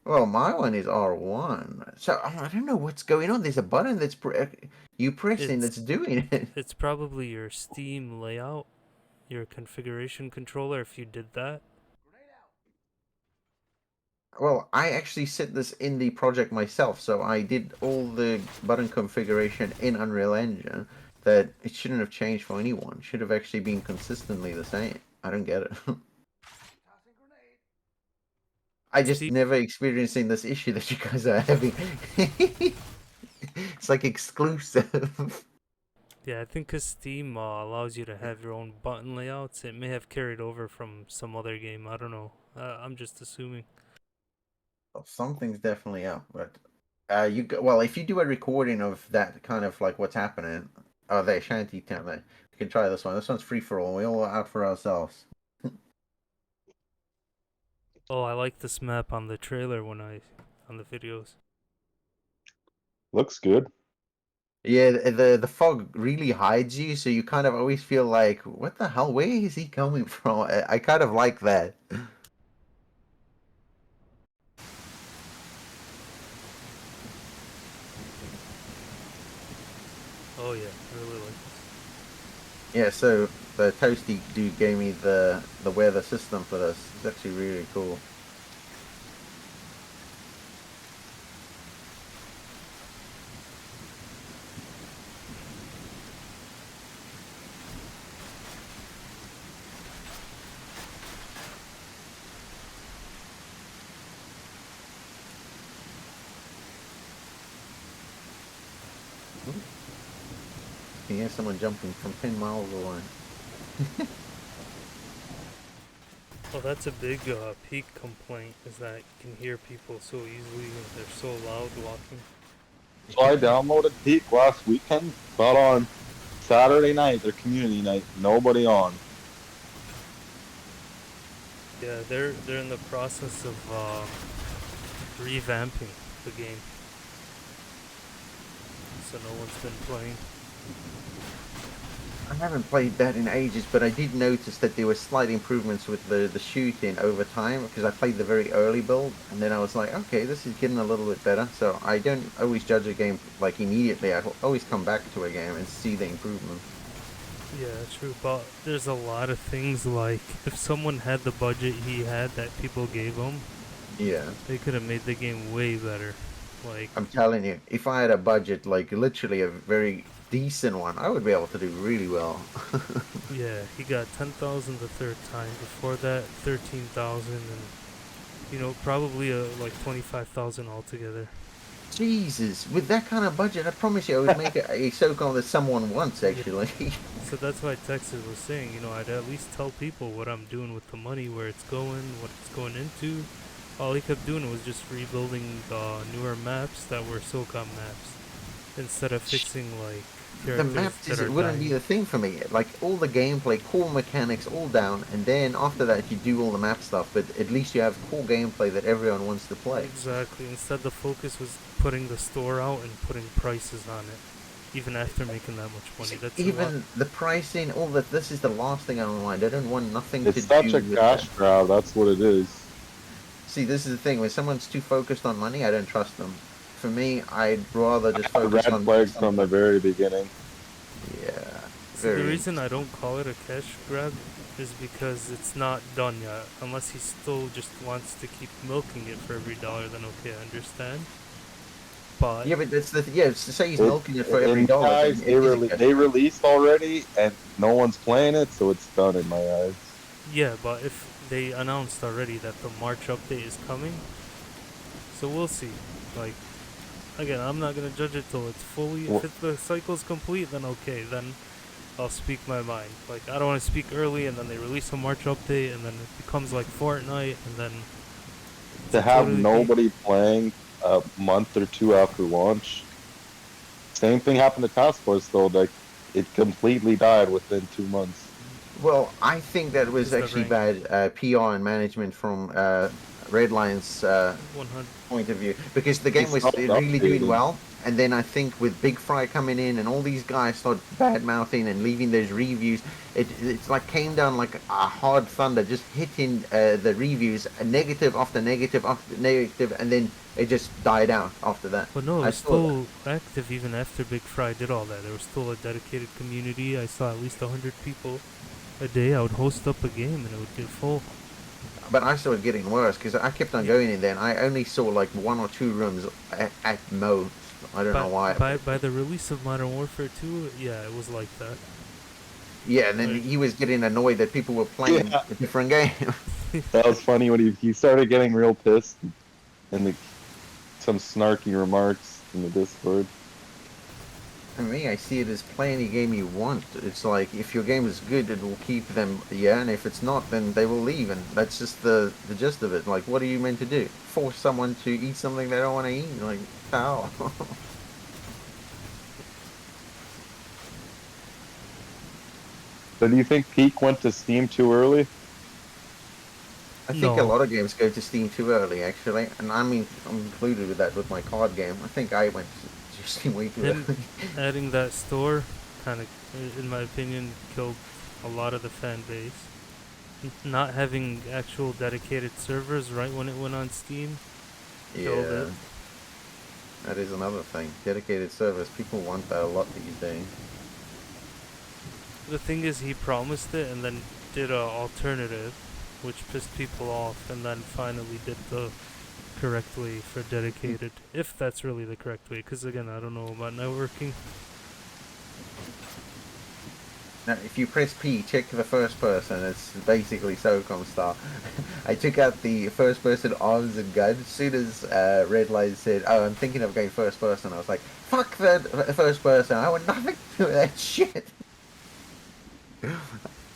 Well, my one is R1. So I don't know what's going on. There's a button that's you pressing It's that's doing it. it's probably your Steam layout, your configuration controller if you did that. Well, I actually set this in the project myself, so I did all the button configuration in Unreal Engine. That it shouldn't have changed for anyone. It should have actually been consistently the same. I don't get it. I just Steam never experiencing this issue that you guys are having. It's like exclusive. Yeah, I think 'cause Steam allows you to have your own button layouts, it may have carried over from some other game. I don't know. I'm just assuming. Well, something's definitely up, but well, if you do a recording of that kind of like what's happening, oh, there, Shanty Town, there. You can try this one. This one's free for all. We all out for ourselves. Oh, I like this map on the trailer on the videos. Looks good. Yeah, the fog really hides you, so you kind of always feel like, what the hell? Where is he coming from? I kind of like that. Oh yeah, I really like this. Yeah, so the Toasty dude gave me the weather system for this. It's actually really cool. You hear someone jumping from 10 miles away. Oh, that's a big peak complaint is that you can hear people so easily and they're so loud walking. So I downloaded Peak last weekend, but on Saturday night, their community night, nobody on. Yeah, they're in the process of revamping the game, so no one's been playing. I haven't played that in ages, but I did notice that there were slight improvements with the shooting over time because I played the very early build, and then I was like, okay, this is getting a little bit better. So I don't always judge a game like immediately. I always come back to a game and see the improvement. Yeah, true, but there's a lot of things like if someone had the budget he had that people gave him, Yeah, they could have made the game way better. Like, I'm telling you, if I had a budget like literally a very decent one, I would be able to do really well. yeah, he got 10,000 the third time. Before that, 13,000, and probably like 25,000 altogether. Jesus, with that kind of budget, I promise you, I would make a SOCOM that someone wants. Yeah. Actually, So that's why Texas was saying, I'd at least tell people what I'm doing with the money, where it's going, what it's going into. All he kept doing was just rebuilding newer maps that were SOCOM maps instead of fixing like the characters map that just are it wouldn't be dying. the thing for me. Like all the gameplay, core mechanics, all down, and then after that you do all the map stuff. But at least you have core gameplay that everyone wants to play. Exactly. Instead, the focus was putting the store out and putting prices on it, even after making that much money. See, That's a lot. even the pricing, all that. This is the last thing I don't mind. I don't want nothing to It's such do a with that. cash grab. That's what it is. See, this is the thing. When someone's too focused on money, I don't trust them. For me, I'd rather just The focus red on flags from the something. very beginning. Yeah, See, the very. reason I don't call it a cash grab is because it's not done yet. Unless he still just wants to keep milking it for every dollar, then okay, I understand. But Yeah, but that's the yeah. To say he's It, milking it for every in my dollar, then eyes, it is a cash they grab. released already, and no one's playing it, so it's done in my eyes. yeah, but if they announced already that the March update is coming, so we'll see. Like, again, I'm not gonna judge it till it's fully. Well, If the cycle's complete, then okay, then I'll speak my mind. Like, I don't want to speak early, and then they release a March update, and then it becomes like Fortnite, and then it's to a have totally nobody playing a month or two after launch. Same thing happened to Task Force though. Like it completely died within 2 months. Well, I think that was is the actually rank bad PR and management from Red Lion's 100. point of view because the They game was stopped really doing updating. well, and then I think with Big Fry coming in and all these guys start bad mouthing and leaving those reviews, it's like came down like a hard thunder, just hitting the reviews, negative after negative after negative, and then it just died out after that. But no, it I was saw that. still active even after Big Fry did all that. There was still a dedicated community. I saw at least 100 people a day. I would host up a game and it would get full. But I saw it getting worse because I kept on Yeah. going in there, and I only saw like one or two rooms at most. I don't know By, why. by the release of Modern Warfare 2, yeah, it was like that. Yeah, and then Like, he was getting annoyed that people were playing Yeah, a different game. that was funny when he started getting real pissed and some snarky remarks in the Discord. For me, I see it as play any game you want. It's like if your game is good, it will keep them. Yeah, and if it's not, then they will leave, and that's just the gist of it. Like, what are you meant to do? Force someone to eat something they don't want to eat? Like, how? So do you think Peak went to Steam too early? I think a no. lot of games go to Steam too early, actually, and I mean, I'm included with that with my card game. I think I went to Steam way too Him early. adding that store kind of, in my opinion, killed a lot of the fan base. Not having actual dedicated servers right when it went on Steam killed Yeah, it. that is another thing. Dedicated servers, people want that a lot these days. The thing is, he promised it and then did a alternative, which pissed people off, and then finally did the correct way for dedicated, if that's really the correct way. Because again, I don't know about networking. Now, if you press P, check the first person. It's basically SOCOM style. I took out the first person arms and guns. As soon as Red Light said, "Oh, I'm thinking of going first person," I was like, "Fuck that first person! I want nothing to do with that shit."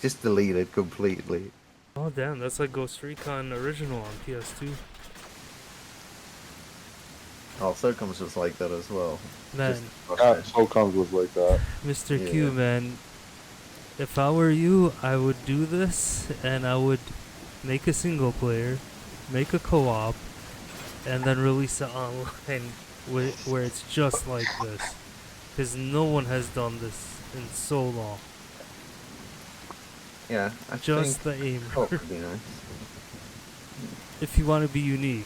Just delete it completely. Oh damn, that's like Ghost Recon original on PS2. Oh, SOCOM's just like that as well. Man, Just Yeah, crosshair. SOCOMs was like that. Mr. Yeah. Q, man, if I were you, I would do this, and I would make a single player, make a co-op, and then release it online where it's just like this. Because no one has done this in so long. Yeah, I Just think the aimer. co-op would be nice. If you want to be unique.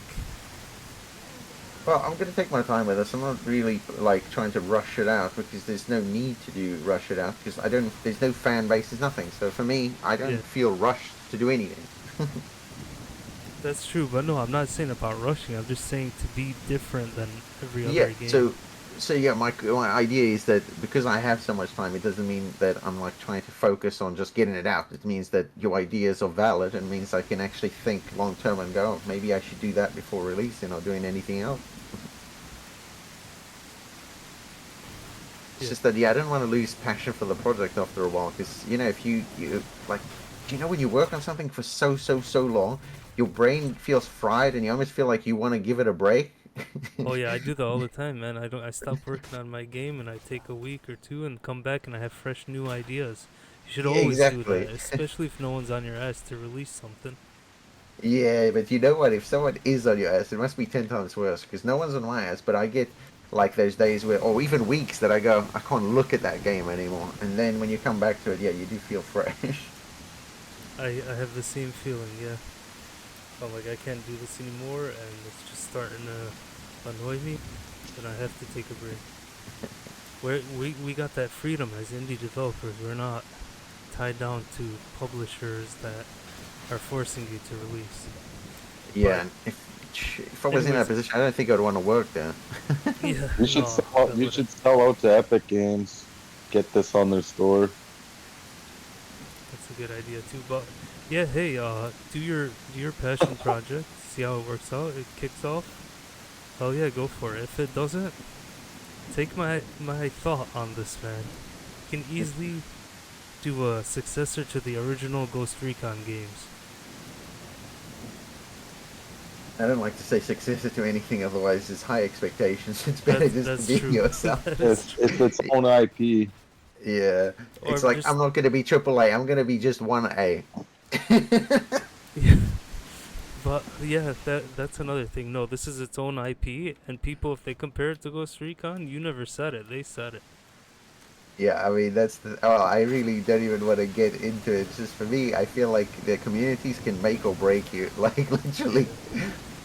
Well, I'm gonna take my time with this. I'm not really like trying to rush it out because there's no need to do rush it out because I don't. There's no fan base. There's nothing. So for me, I don't Yeah. feel rushed to do anything. That's true, but no, I'm not saying about rushing. I'm just saying to be different than every Yeah. other game. So yeah, my idea is that because I have so much time, it doesn't mean that I'm like trying to focus on just getting it out. It means that your ideas are valid and means I can actually think long term and go, oh, maybe I should do that before releasing or doing anything else. It's Yeah. just that yeah, I don't want to lose passion for the project after a while because you know if you like, you know when you work on something for so long, your brain feels fried and you almost feel like you want to give it a break. Oh yeah, I do that all the time, man. I stop working on my game and I take a week or two and come back and I have fresh new ideas. You should Yeah, always do exactly. that, especially if no one's on your ass to release something. Yeah, but you know what? If someone is on your ass, it must be 10 times worse because no one's on my ass. But I get like those days where, or even weeks that I go, I can't look at that game anymore. And then when you come back to it, yeah, you do feel fresh. I have the same feeling, yeah. I'm like I can't do this anymore and it's just starting to annoy me, then I have to take a break. We got that freedom as indie developers. We're not tied down to publishers that are forcing you to release. Yeah, But and if I was in that anyways, position, I don't think I'd want to work there. yeah, You should no, sell. that You wouldn't. should sell out to Epic Games. Get this on their store. That's a good idea too. But yeah, hey, do your passion project. See how it works out. It kicks off. Hell yeah, go for it. If it doesn't, take my thought on this, man. You can easily do a successor to the original Ghost Recon games. I don't like to say successor to anything, otherwise it's high expectations. It's better just to That's be true. yourself. That is true. It's its own IP. Yeah, Or it's like just I'm not gonna be triple A. I'm gonna be just 1A. yeah. But yeah, that's another thing. No, this is its own IP, and people, if they compare it to Ghost Recon, you never said it. They said it. Yeah, I mean that's the. Oh, I really don't even want to get into it. It's just for me, I feel like the communities can make or break you, like literally.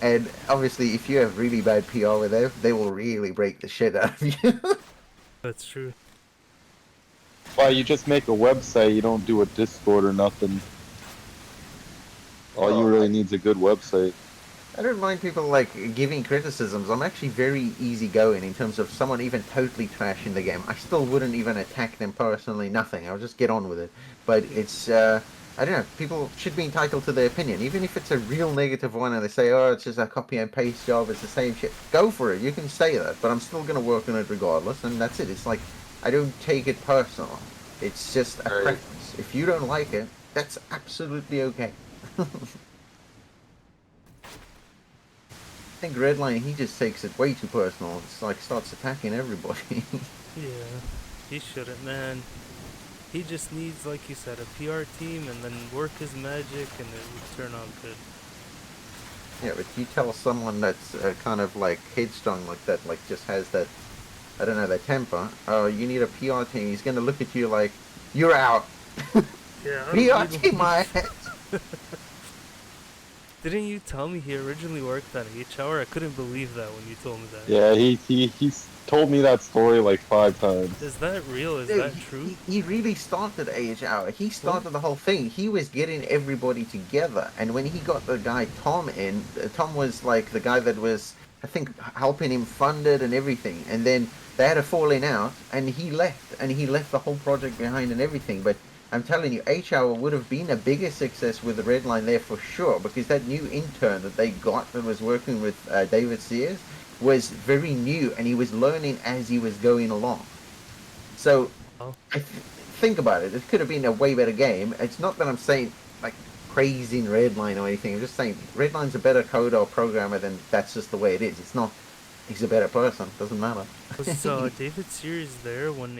And obviously, if you have really bad PR with them, they will really break the shit out of you. That's true. Why you just make a website? You don't do a Discord or nothing. All you Well, really need's a good website. I don't mind people like giving criticisms. I'm actually very easygoing in terms of someone even totally trashing the game. I still wouldn't even attack them personally. Nothing. I'll just get on with it. But it's I don't know. People should be entitled to their opinion, even if it's a real negative one, and they say, "Oh, it's just a copy and paste job. It's the same shit." Go for it. You can say that, but I'm still gonna work on it regardless, and that's it. It's like I don't take it personal. It's just a Right. preference. If you don't like it, that's absolutely okay. I think Redline, he just takes it way too personal. It's like starts attacking everybody. Yeah, he shouldn't, man. He just needs, like you said, a PR team, and then work his magic, and it would turn out good. Yeah, but you tell someone that's kind of like headstrong like that, like just has that, I don't know, that temper. Oh, you need a PR team. He's gonna look at you like, you're out. Yeah, I PR don't need team, one. my ass. Didn't you tell me he originally worked on H-Hour? I couldn't believe that when you told me that. Yeah, he's told me that story like 5 times. Is that real? Is Dude, that true? he really started Age Hour. He started the whole thing. He was getting everybody together, and when he got the guy Tom in, Tom was like the guy that was, I think, helping him fund it and everything. And then they had a falling out, and he left, the whole project behind and everything. But I'm telling you, H Hour would have been a bigger success with the Red Line there for sure, because that new intern that they got that was working with David Sears was very new, and he was learning as he was going along. So Oh, think about it. It could have been a way better game. It's not that I'm saying like praising Redline or anything. I'm just saying Redline's a better coder or programmer than that's just the way it is. It's not. He's a better person. Doesn't matter. was David Sears there when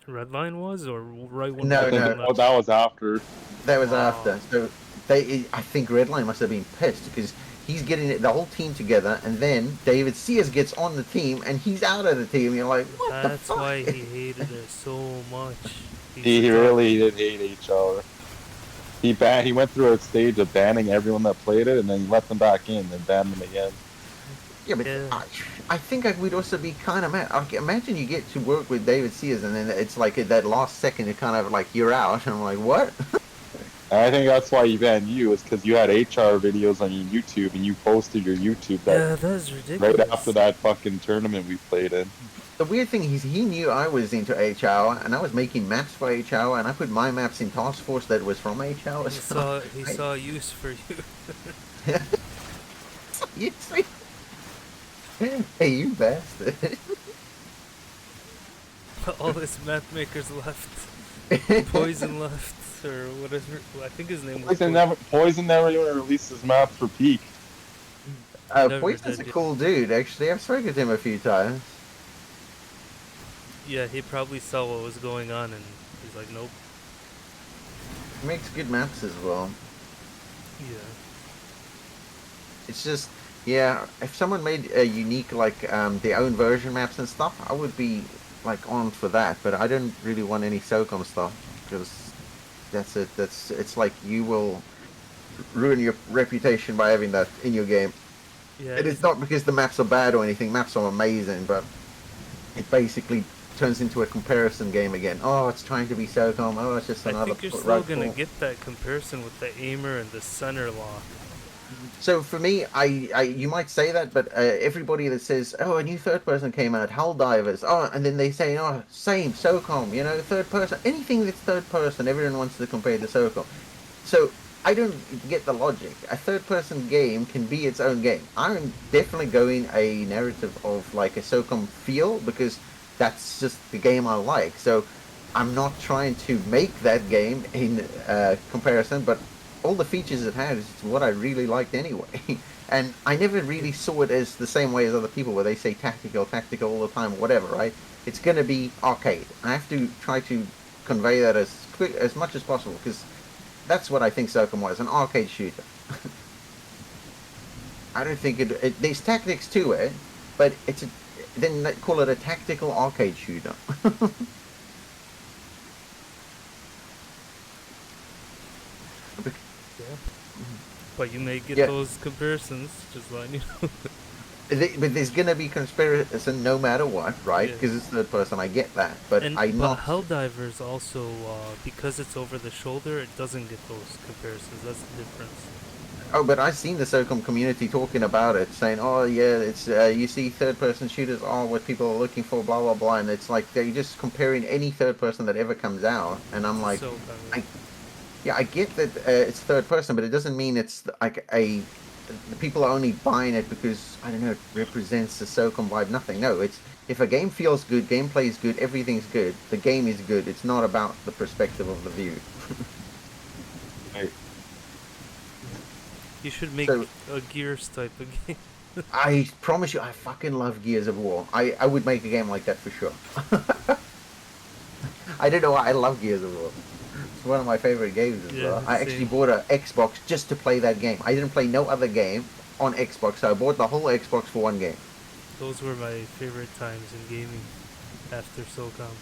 Redline was, or right when No, I think no. Redline that, left? that was after. That was Oh, after. So I think Redline must have been pissed because he's getting the whole team together, and then David Sears gets on the team, and he's out of the team. You're like, what the that's fuck? why he hated it so much. He's He the top. really did hate HR. He went through a stage of banning everyone that played it, and then he let them back in and banned them again. Yeah, but Yeah. I think I would also be kind of mad. Like, imagine you get to work with David Sears, and then it's like at that last second, you're kind of like, you're out. And I'm like, what? And I think that's why he banned you, is because you had HR videos on your YouTube, and you posted your YouTube that Yeah, that's right after ridiculous. that fucking tournament we played in. The weird thing is, he knew I was into HR, and I was making maps for HR, and I put my maps in Task Force that was from HR. So He I, saw use for you. you see, hey, you bastard. All his map makers left. Poison left, or whatever. I think his name was Poison never even released his map for Peak. Never Poison's a did. Yeah. cool dude, actually. I've spoken to him a few times. Yeah, he probably saw what was going on, and he's like, nope. He makes good maps as well. Yeah. It's just, yeah, if someone made a unique, like, their own version maps and stuff, I would be, like, on for that. But I don't really want any SOCOM stuff, because it's like you will ruin your reputation by having that in your game. Yeah. It is not because the maps are bad or anything. Maps are amazing, but it basically turns into a comparison game again. Oh, it's trying to be SOCOM. Oh, it's just I another think you're still rug gonna pull. get that comparison with the aimer and the center lock. So for me, you might say that, but everybody that says, "Oh, a new third person came out, Helldivers," oh, and then they say, "Oh, same SOCOM," third person, anything that's third person, everyone wants to compare to SOCOM. So I don't get the logic. A third person game can be its own game. I'm definitely going a narrative of like a SOCOM feel because that's just the game I like. So I'm not trying to make that game in comparison, but all the features it has is what I really liked anyway. And I never really saw it as the same way as other people where they say tactical all the time, whatever, right? It's going to be arcade. I have to try to convey that as quick as much as possible because that's what I think SOCOM was, an arcade shooter. I don't think there's tactics to it, but then they call it a tactical arcade shooter. Yeah. But you may get Yeah. those comparisons, just letting you know. But there's gonna be comparison no matter what, right? Yeah. Because it's third person. I get that, but And I but not. Helldivers also, because it's over the shoulder, it doesn't get those comparisons. That's the difference. Oh, but I've seen the SOCOM community talking about it, saying, "Oh yeah, it's you see third person shooters are what people are looking for, blah blah blah," and it's like they're just comparing any third person that ever comes out, and I'm like, So I yeah, I get that it's third person, but it doesn't mean it's like the people are only buying it because I don't know it represents the SOCOM vibe. Nothing. No, it's if a game feels good, gameplay is good, everything's good. The game is good. It's not about the perspective of the view. Like, you should make So a Gears type of game. I promise you, I fucking love Gears of War. I would make a game like that for sure. I don't know why I love Gears of War. It's one of my favorite games as Yeah, well. I actually same. bought an Xbox just to play that game. I didn't play no other game on Xbox, so I bought the whole Xbox for one game. Those were my favorite times in gaming after SOCOM.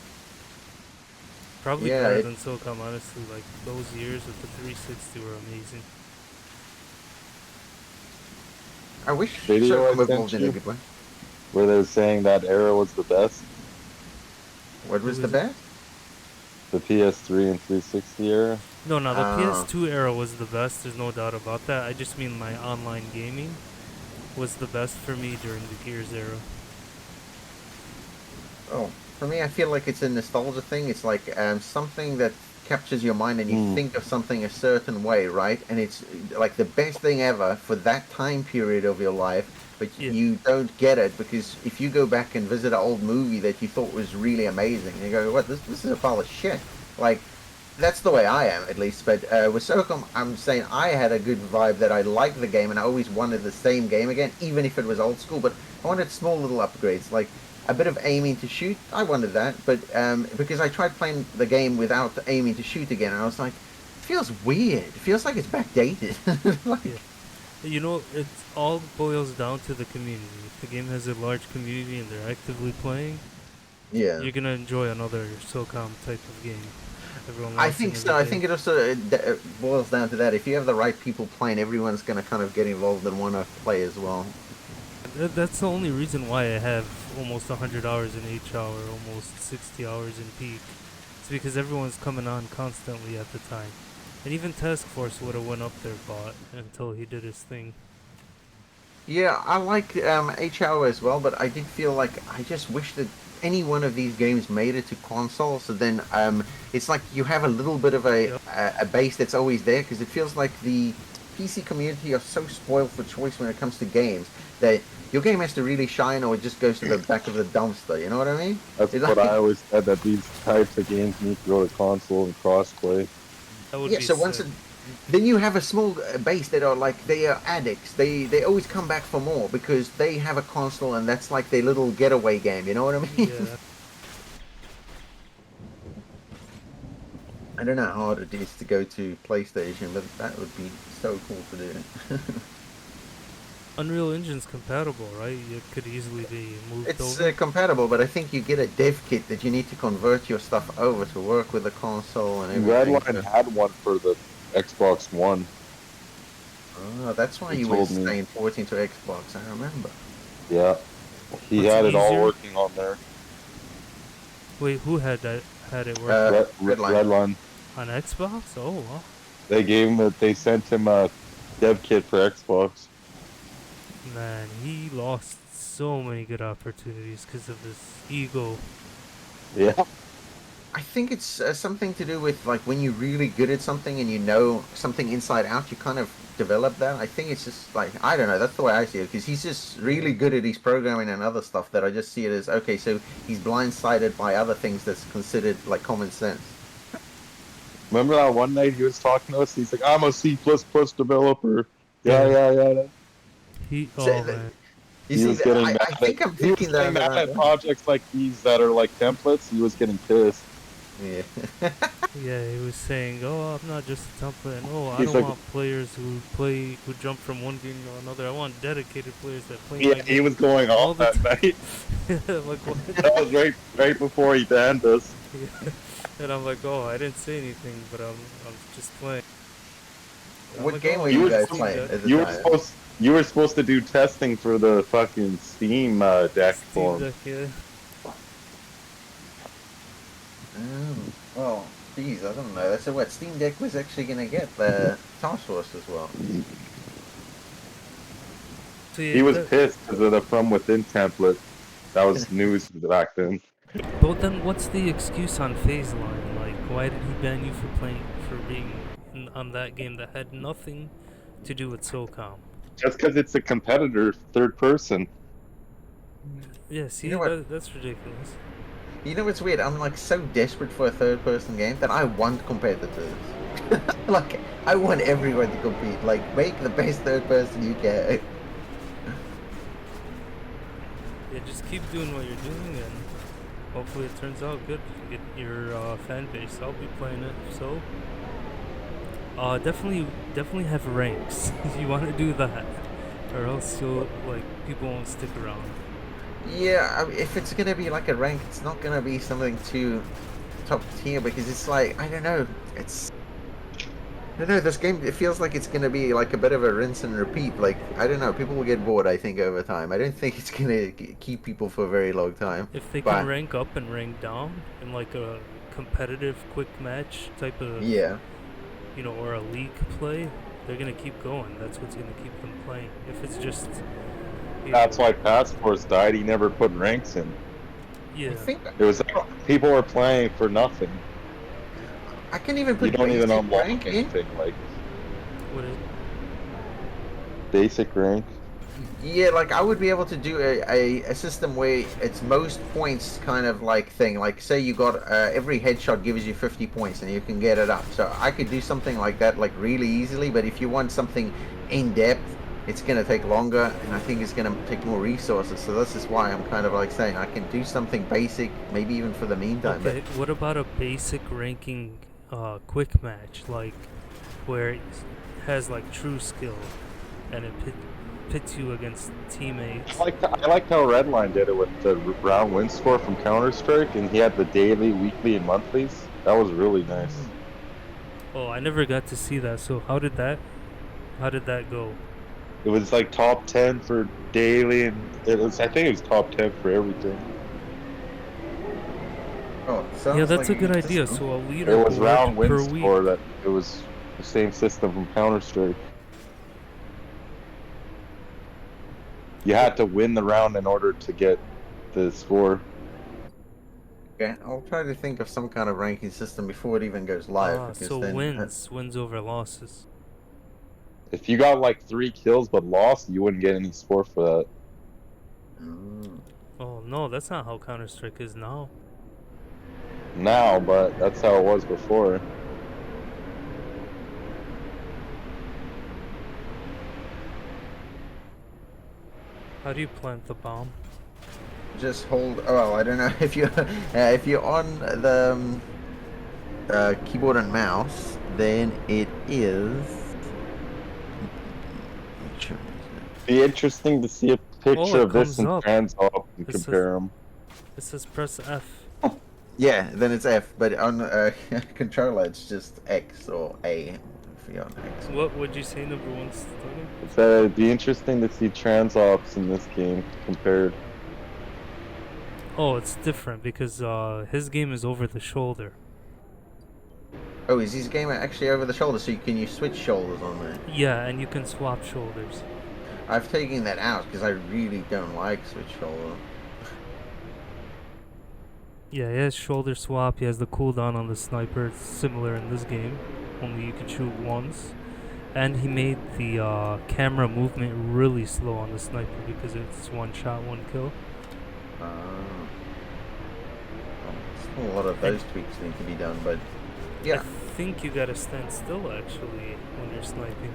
Probably Yeah, better than SOCOM, honestly. Like, those years with the 360 were amazing. I wish video I SOCOM sent evolved in a you good way. where they're saying that era was the best. What was Who the is it? best? The PS3 and 360 era. No, the Uh, PS2 era was the best, there's no doubt about that. I just mean my online gaming was the best for me during the Gears era. oh, for me, I feel like it's a nostalgia thing. It's like something that captures your mind and you Hmm. think of something a certain way, right? And it's like the best thing ever for that time period of your life, but Yeah. you don't get it because if you go back and visit an old movie that you thought was really amazing, you go, "What? This is a pile of shit." Like that's the way I am, at least. But with SOCOM, I'm saying I had a good vibe that I liked the game and I always wanted the same game again, even if it was old school. But I wanted small little upgrades, like a bit of aiming to shoot. I wanted that, but because I tried playing the game without aiming to shoot again, and I was like, it feels weird. It feels like it's backdated. Like, Yeah. You know, it all boils down to the community. If the game has a large community and they're actively playing, yeah. you're gonna enjoy another SOCOM type of game. Everyone I launching think every so. I day. think it also boils down to that. If you have the right people playing, everyone's going to kind of get involved and want to play as well. That's the only reason why I have almost 100 hours in H-hour, almost 60 hours in peak. It's because everyone's coming on constantly at the time. And even Task Force would have went up their bot until he did his thing. Yeah, I like HO as well, but I did feel like I just wish that any one of these games made it to console. So then it's like you have a little bit of Yep. a base that's always there because it feels like the PC community are so spoiled for choice when it comes to games that your game has to really shine or it just goes to the back of the dumpster. You know what I mean? That's It's what like, I always said, that these types of games need to go to console and crossplay. That would yeah. be So once sick. then you have a small base that are like they are addicts. They always come back for more because they have a console and that's like their little getaway game. You know what I mean? Yeah. I don't know how hard it is to go to PlayStation, but that would be so cool to do. Unreal Engine's compatible, right? It could easily be moved It's over. compatible, but I think you get a dev kit that you need to convert your stuff over to work with the console and everything. Redline So, had one for the Xbox One. oh, that's why He you were told me. saying porting to Xbox. I remember. Yeah, he What's had it all easier? working on there. Wait, who had it working Redline. Redline. on Xbox? Oh, wow. They gave him they sent him a dev kit for Xbox. Man, he lost so many good opportunities because of his ego. Yeah. I think it's something to do with like when you're really good at something and you know something inside out, you kind of develop that. I think it's just like I don't know. That's the way I see it because he's just really good at his programming and other stuff that I just see it as okay. So he's blindsided by other things that's considered like common sense. Remember that one night he was talking to us? He's like, I'm a C++ developer. Yeah. Yeah. Oh So man. you He see, was getting mad I at think I'm he was thinking getting down the mad right at way. projects like these that are like templates. He was getting pissed. Yeah. Yeah, he was saying, "Oh, I'm not just a template. And, oh, I He's don't like, want players who jump from one game to another. I want dedicated players that play my yeah, he game was going all off the that time." night. Like what? That was right before he banned us. Yeah. And I'm like, "Oh, I didn't say anything, but I'm just playing." And I'm What like, game "Oh, were you you were got guys supposed- Steam playing Deck." at the You were time? supposed to do testing for the fucking Steam deck Steam for him. Deck, yeah. Well, geez, I don't know. So what? Steam Deck was actually going to get the Task Force as well. So yeah, He was pissed because of the From Within template. That was news back then. but then what's the excuse on Phase Line? Like, why did he ban you for being on that game that had nothing to do with SOCOM? Just because it's a competitor, third person. Yeah, You see, know what? that's ridiculous. You know what's weird? I'm like so desperate for a third-person game that I want competitors. Like I want everyone to compete. Like make the best third-person you can. Yeah, just keep doing what you're doing, and hopefully it turns out good. You get your fan base. I'll be playing it, so definitely have ranks. You want to do that, or else you'll people won't stick around. Yeah, I mean, if it's gonna be like a rank, it's not gonna be something too top tier because it's like I don't know. I don't know. This game it feels like it's gonna be like a bit of a rinse and repeat. Like I don't know. People will get bored. I think over time. I don't think it's gonna keep people for a very long time. If they can But rank up and rank down in like a competitive quick match type of, yeah. or a league play, they're gonna keep going. That's what's gonna keep them playing. If it's just, That's why Task Force died. He never put ranks in. yeah, I think It was like people were playing for nothing. I can even You put don't even basic unlock rank in. anything like what is basic rank. Yeah, like I would be able to do a system where it's most points kind of like thing. Like say you got every headshot gives you 50 points and you can get it up. So I could do something like that like really easily. But if you want something in depth, it's gonna take longer and I think it's gonna take more resources. So this is why I'm kind of like saying I can do something basic, maybe even for the meantime. okay? What about a basic ranking quick match, like where it has like true skill and it pits you against teammates? I liked how Redline did it with the round win score from Counter Strike, and he had the daily, weekly, and monthlies. That was really nice. Oh, I never got to see that. So how did that go? It was like top 10 for daily, and it was, I think it was top 10 for everything. Oh, Yeah, sounds that's like a a good good idea. system. So a It was round leaderboard win per week. score that it was the same system from Counter-Strike. You had to win the round in order to get the score. Okay, I'll try to think of some kind of ranking system before it even goes live, because So then wins over losses. If you got like 3 kills but lost, you wouldn't get any score for that. Mm. Oh no, that's not how Counter Strike is now. Now, but that's how it was before. How do you plant the bomb? Just hold. Oh, well, I don't know if you're on the keyboard and mouse, then it is. Which one is Be interesting to see a Oh, picture it of this comes and up. trans up and It says compare them. press F. it? Yeah, then it's F. But on controller, it's just X or A. If you're on X. What would you say, number one study? So it'd be interesting to see trans ops in this game compared. Oh, it's different because his game is over the shoulder. Oh, is this game actually over the shoulder? So can you switch shoulders on there? Yeah, and you can swap shoulders. I've taken that out because I really don't like switch shoulder. Yeah, he has shoulder swap. He has the cooldown on the sniper. It's similar in this game, only you can shoot once. And he made the camera movement really slow on the sniper because it's one shot, one kill. Still a lot of those tweaks need to be done, but yeah. I think you gotta stand still actually when you're sniping.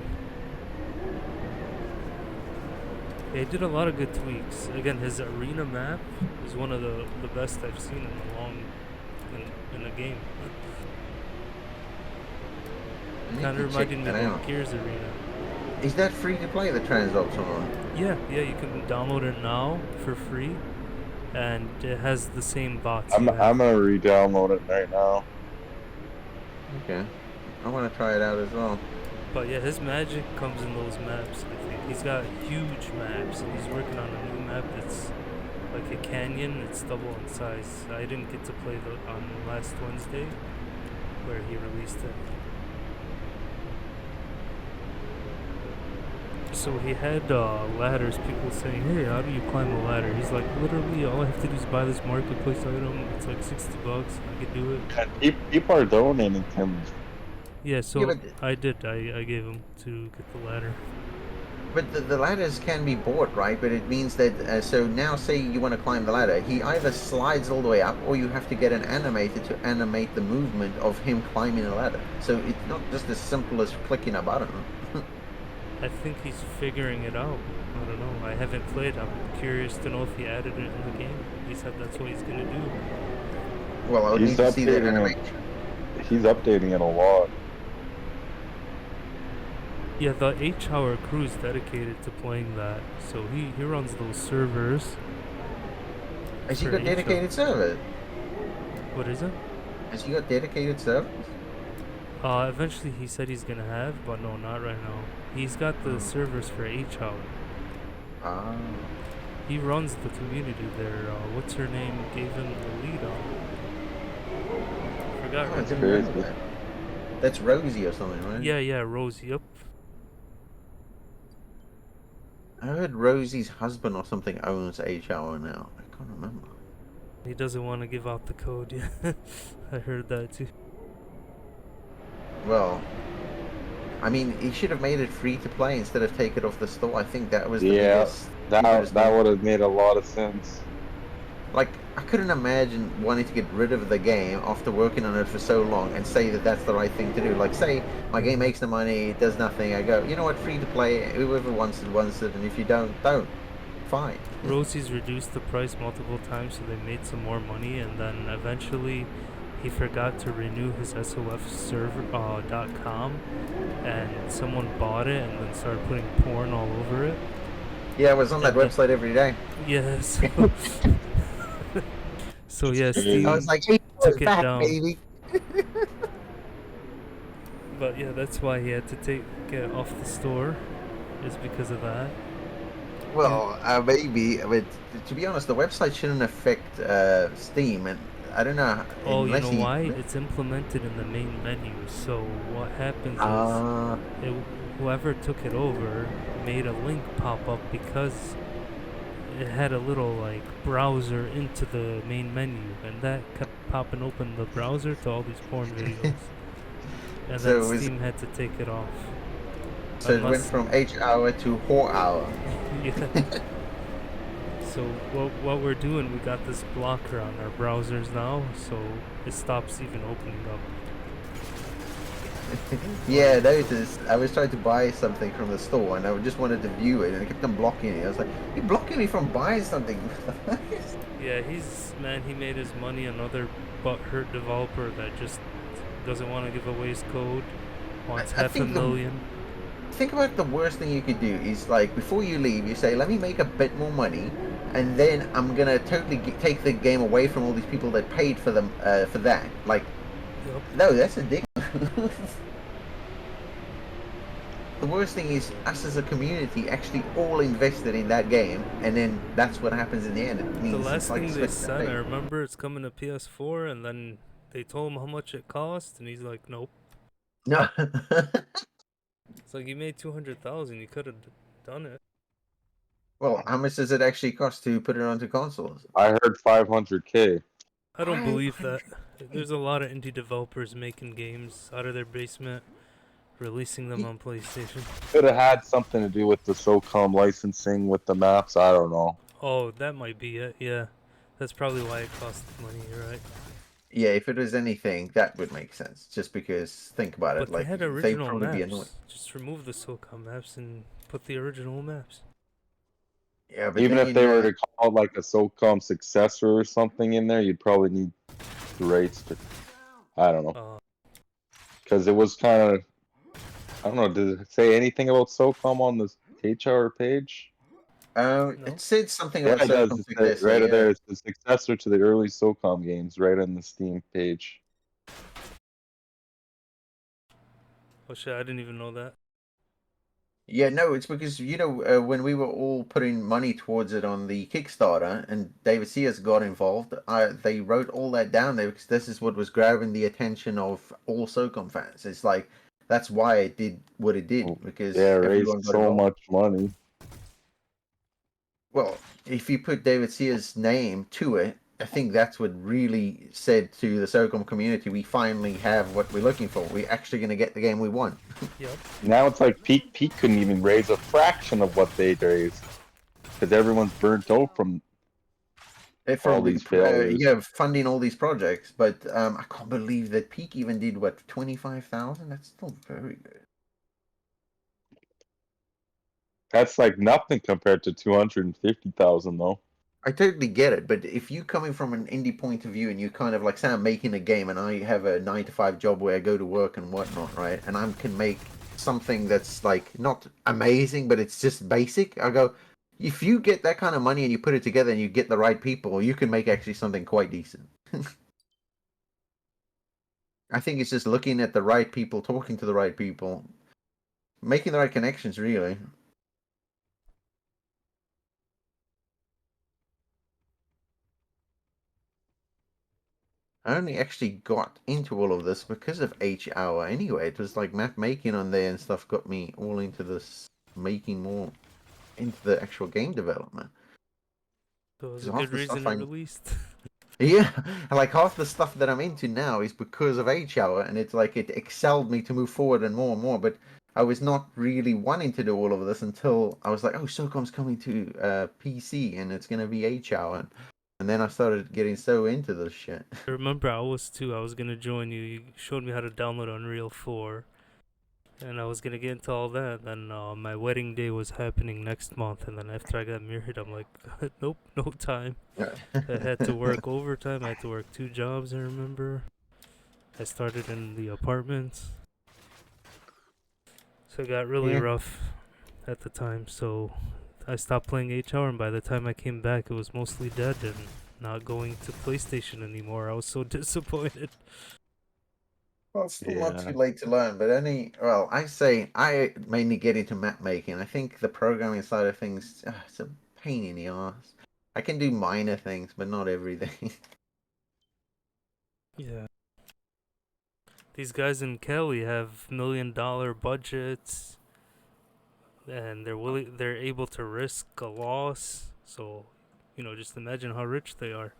Yeah, he did a lot of good tweaks. Again, his arena map is one of the best I've seen in a long in a game. I need Kind to of check reminded me that of out. Gears Arena. Is that free to play, the Transops one? Yeah, you can download it now for free, and it has the same bots. I'm you have. gonna re-download it right now. Okay. I want to try it out as well. But yeah, his magic comes in those maps. I think he's got huge maps, and he's working on a new map that's like a canyon. It's double in size. I didn't get to play on last Wednesday, where he released it. So he had ladders. People saying, "Hey, how do you climb a ladder?" He's like, "Literally, all I have to do is buy this marketplace item. It's like $60. I could do it." And people are donating to him. Yeah, so Yeah, but I did. I gave him to get the ladder. the ladders can be bought, right? But it means that so now, say you want to climb the ladder, he either slides all the way up, or you have to get an animator to animate the movement of him climbing the ladder. So it's not just as simple as clicking a button. I think he's figuring it out. I don't know. I haven't played. I'm curious to know if he added it in the game. He said that's what he's gonna do. Well, I would need to see that animation. He's updating it a lot. Yeah, the 8-hour crew is dedicated to playing that. So he runs those servers. Has he for got 8 dedicated servers? What is it? Has he got dedicated servers? Eventually he said he's gonna have, but no, not right now. He's got the servers for H-Hour. Ah. He runs the community there. What's her name gave him the lead on. Forgot Oh, I her didn't name. know that. That's Rosie or something, right? Yeah, Rosie. Yep. I heard Rosie's husband or something owns H-Hour now. I can't remember. He doesn't want to give out the code. Yeah, I heard that too. Well, I mean, he should have made it free to play instead of take it off the store. I think that was the biggest. That would have made a lot of sense. Like, I couldn't imagine wanting to get rid of the game after working on it for so long and say that that's the right thing to do. Like, say my game makes no money, it does nothing. I go, you know what, free to play. Whoever wants it, and if you don't. Fine. Rosie's reduced the price multiple times, so they made some more money, and then eventually he forgot to renew his SOF server .com, and someone bought it and then started putting porn all over it. Yeah, I was on that website every day. Yes. So yeah, Steam I was like, hey, took it back, down. baby. But yeah, that's why he had to take it off the store, is because of that. Well, maybe, but to be honest, the website shouldn't affect Steam, and I don't know Oh, you unless know he. why? It's implemented in the main menu. So what happens is, Ah, it, whoever took it over made a link pop up because it had a little like browser into the main menu, and that kept popping open the browser to all these porn videos. And then so it was, Steam had to take it off. so it went Unless, from H hour to whore hour. yeah. So what we're doing, we got this blocker on our browsers now, so it stops even opening up. Yeah, notice I was trying to buy something from the store, and I just wanted to view it, and it kept on blocking it. I was like, "You're blocking me from buying something." Yeah, he made his money. Another butthurt developer that just doesn't want to give away his code, wants I half a think the million. think about the worst thing you could do is like before you leave, you say, "Let me make a bit more money, and then I'm gonna totally take the game away from all these people that paid for them for that." Like, Yup. no, that's a dick. The worst thing is us as a community actually all invested in that game, and then that's what happens in the end. It The means it's last like thing a they switch that said, I thing. remember, it's coming to PS4, and then they told him how much it cost, and he's like, "Nope." No. It's like, you made 200,000. You could have done it. Well, how much does it actually cost to put it onto consoles? I heard 500K. I don't believe that. 500. There's a lot of indie developers making games out of their basement, releasing them Ye- on PlayStation. Could have had something to do with the SOCOM licensing with the maps. I don't know. Oh, that might be it. Yeah, that's probably why it cost money. You're right. Yeah, if it was anything, that would make sense. Just because, think about it, But they like had they'd original probably be annoyed. maps. Just remove the SOCOM maps and put the original maps. Yeah, but Even then if they were to call like a SOCOM successor or something in there, you'd probably need the rights to. I don't know. Uh, Because it was kind of. I don't know. Did it say anything about SOCOM on this HR page? no. it said something Yeah, about it does. Circum It says Successor, right yeah. there. It's the successor to the early SOCOM games, right on the Steam page. Oh shit! I didn't even know that. Yeah, no, it's because when we were all putting money towards it on the Kickstarter, and David Sears got involved. They wrote all that down there because this is what was grabbing the attention of all SOCOM fans. It's like that's why it did what it did Oh, yeah, because raised everyone got so involved. much money. Well, if you put David Sears' name to it, I think that's what really said to the SOCOM community, we finally have what we're looking for. We're actually going to get the game we want. Yep. Now it's like Peak couldn't even raise a fraction of what they raised because everyone's burnt out from all From these failures. funding all these projects, but I can't believe that Peak even did what 25,000. That's still very good. That's like nothing compared to 250,000 though. I totally get it, but if you coming from an indie point of view and you kind of like say I'm making a game and I have a 9 to 5 job where I go to work and whatnot, right? And I can make something that's like not amazing, but it's just basic. I go, if you get that kind of money and you put it together and you get the right people, you can make actually something quite decent. I think it's just looking at the right people, talking to the right people, making the right connections, really. I only actually got into all of this because of H Hour anyway. It was like map making on there and stuff got me all into this, making more into the actual game development. So it was Because a half good the reason stuff it I released. yeah, like half the stuff that I'm into now is because of H Hour, and it's like it excelled me to move forward and more and more. But I was not really wanting to do all of this until I was like, oh, SOCOM's coming to PC, and it's gonna be H Hour, and then I started getting so into this shit. I remember I was too. I was gonna join you. You showed me how to download Unreal 4, and I was gonna get into all that. Then my wedding day was happening next month, and then after I got married, I'm like, nope, no time. I had to work overtime. I had to work 2 jobs. I remember. I started in the apartments, so it got really Yeah. rough at the time. So I stopped playing HR, and by the time I came back, it was mostly dead and not going to PlayStation anymore. I was so disappointed. Well, it's still not too Yeah. late to learn, but well, I say I mainly get into map making. I think the programming side of things, it's a pain in the ass. I can do minor things, but not everything. Yeah. These guys in Kelly have $1 million budgets, and they're able to risk a loss. So, just imagine how rich they are.